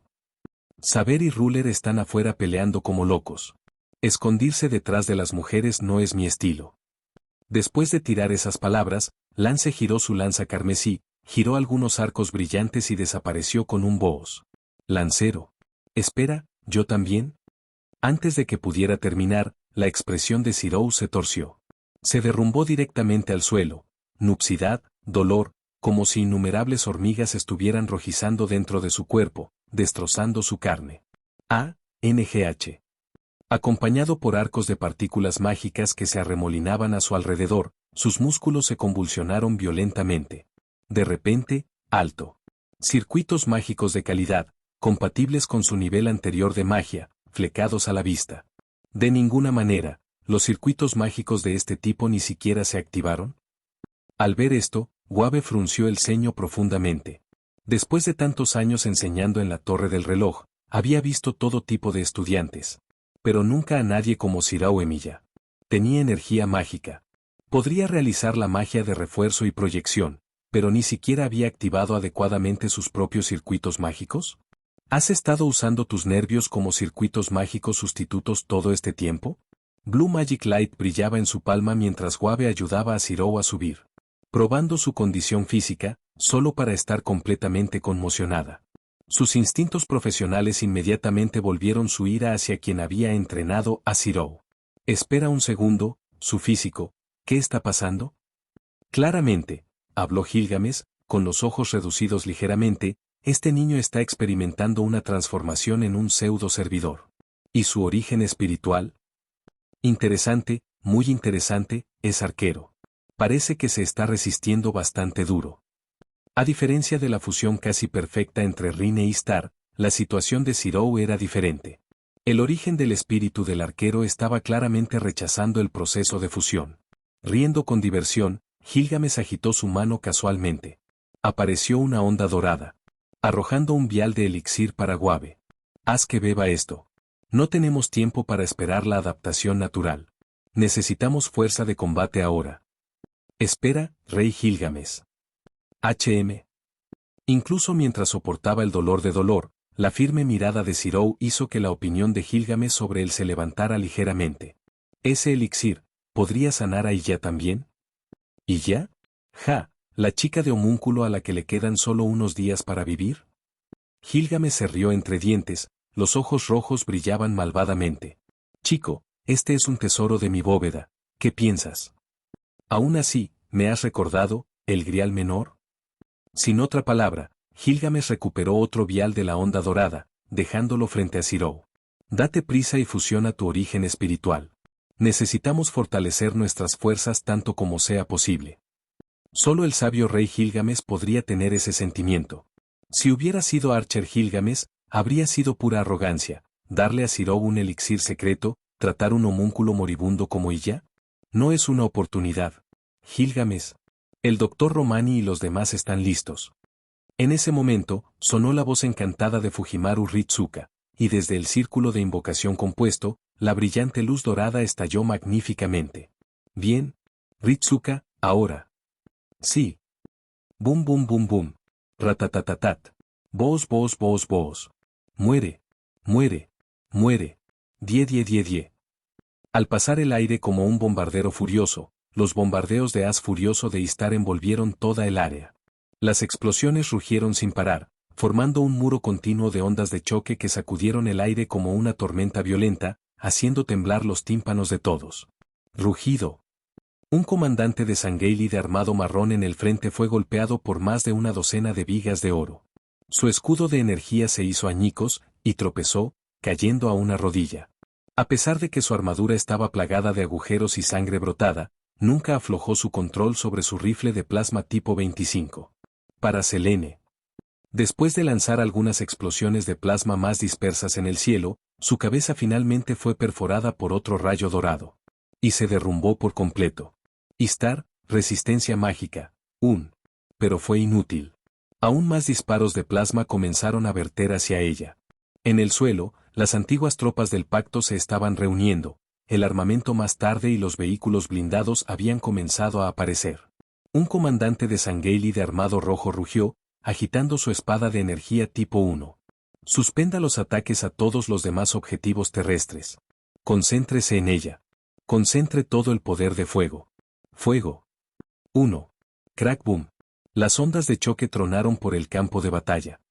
Saber y Ruler están afuera peleando como locos. Escondirse detrás de las mujeres no es mi estilo. Después de tirar esas palabras, Lance giró su lanza carmesí, giró algunos arcos brillantes y desapareció con un boos. Lancero. Espera, ¿yo también? Antes de que pudiera terminar, la expresión de Shirou se torció. Se derrumbó directamente al suelo. Nubsidad, dolor, como si innumerables hormigas estuvieran rojizando dentro de su cuerpo, destrozando su carne. NGH. Acompañado por arcos de partículas mágicas que se arremolinaban a su alrededor, sus músculos se convulsionaron violentamente. De repente, alto. Circuitos mágicos de calidad, compatibles con su nivel anterior de magia, flecados a la vista. De ninguna manera, los circuitos mágicos de este tipo ni siquiera se activaron. Al ver esto, Guabe frunció el ceño profundamente. Después de tantos años enseñando en la Torre del Reloj, había visto todo tipo de estudiantes. Pero nunca a nadie como Shirou Emiya. Tenía energía mágica. Podría realizar la magia de refuerzo y proyección, pero ni siquiera había activado adecuadamente sus propios circuitos mágicos. ¿Has estado usando tus nervios como circuitos mágicos sustitutos todo este tiempo? Blue Magic Light brillaba en su palma mientras Wabe ayudaba a Zero a subir. Probando su condición física, solo para estar completamente conmocionada. Sus instintos profesionales inmediatamente volvieron su ira hacia quien había entrenado a Zero. Espera un segundo, su físico, ¿qué está pasando? Claramente, habló Gilgamesh, con los ojos reducidos ligeramente, este niño está experimentando una transformación en un pseudo-servidor. ¿Y su origen espiritual? Interesante, muy interesante, es arquero. Parece que se está resistiendo bastante duro. A diferencia de la fusión casi perfecta entre Rin e Istar, la situación de Zero era diferente. El origen del espíritu del arquero estaba claramente rechazando el proceso de fusión. Riendo con diversión, Gilgamesh agitó su mano casualmente. Apareció una onda dorada, arrojando un vial de elixir para Wabe. Haz que beba esto. No tenemos tiempo para esperar la adaptación natural. Necesitamos fuerza de combate ahora. Espera, Rey Gilgamesh. HM. Incluso mientras soportaba el dolor, la firme mirada de Zero hizo que la opinión de Gilgamesh sobre él se levantara ligeramente. ¿Ese elixir podría sanar a Iya también? ¿Iya? Ja, la chica de homúnculo a la que le quedan solo unos días para vivir. Gilgamesh se rió entre dientes, los ojos rojos brillaban malvadamente. Chico, este es un tesoro de mi bóveda, ¿qué piensas? Aún así, ¿me has recordado, el grial menor? Sin otra palabra, Gilgamesh recuperó otro vial de la onda dorada, dejándolo frente a Zero. Date prisa y fusiona tu origen espiritual. Necesitamos fortalecer nuestras fuerzas tanto como sea posible. Solo el sabio rey Gilgamesh podría tener ese sentimiento. Si hubiera sido Archer Gilgamesh, habría sido pura arrogancia, darle a Zero un elixir secreto, tratar un homúnculo moribundo como Iya. No es una oportunidad. Gilgamesh. El doctor Romani y los demás están listos. En ese momento, sonó la voz encantada de Fujimaru Ritsuka, y desde el círculo de invocación compuesto, la brillante luz dorada estalló magníficamente. Bien. Ritsuka, ahora. Sí. Bum bum bum bum. Ratatatatat. Vos vos vos vos. Muere. Muere. Muere. Die die die die. Al pasar el aire como un bombardero furioso, los bombardeos de haz furioso de Istar envolvieron toda el área. Las explosiones rugieron sin parar, formando un muro continuo de ondas de choque que sacudieron el aire como una tormenta violenta, haciendo temblar los tímpanos de todos. Rugido. Un comandante de Sangheili de armado marrón en el frente fue golpeado por más de una docena de vigas de oro. Su escudo de energía se hizo añicos, y tropezó, cayendo a una rodilla. A pesar de que su armadura estaba plagada de agujeros y sangre brotada, nunca aflojó su control sobre su rifle de plasma tipo 25. Para Selene. Después de lanzar algunas explosiones de plasma más dispersas en el cielo, su cabeza finalmente fue perforada por otro rayo dorado. Y se derrumbó por completo. Istar, resistencia mágica, pero fue inútil. Aún más disparos de plasma comenzaron a verter hacia ella. En el suelo, las antiguas tropas del pacto se estaban reuniendo, el armamento más tarde y los vehículos blindados habían comenzado a aparecer. Un comandante de Sangheili de armado rojo rugió, agitando su espada de energía tipo 1. Suspenda los ataques a todos los demás objetivos terrestres. Concéntrese en ella. Concentre todo el poder de fuego. Fuego. 1. Crack boom. Las ondas de choque tronaron por el campo de batalla.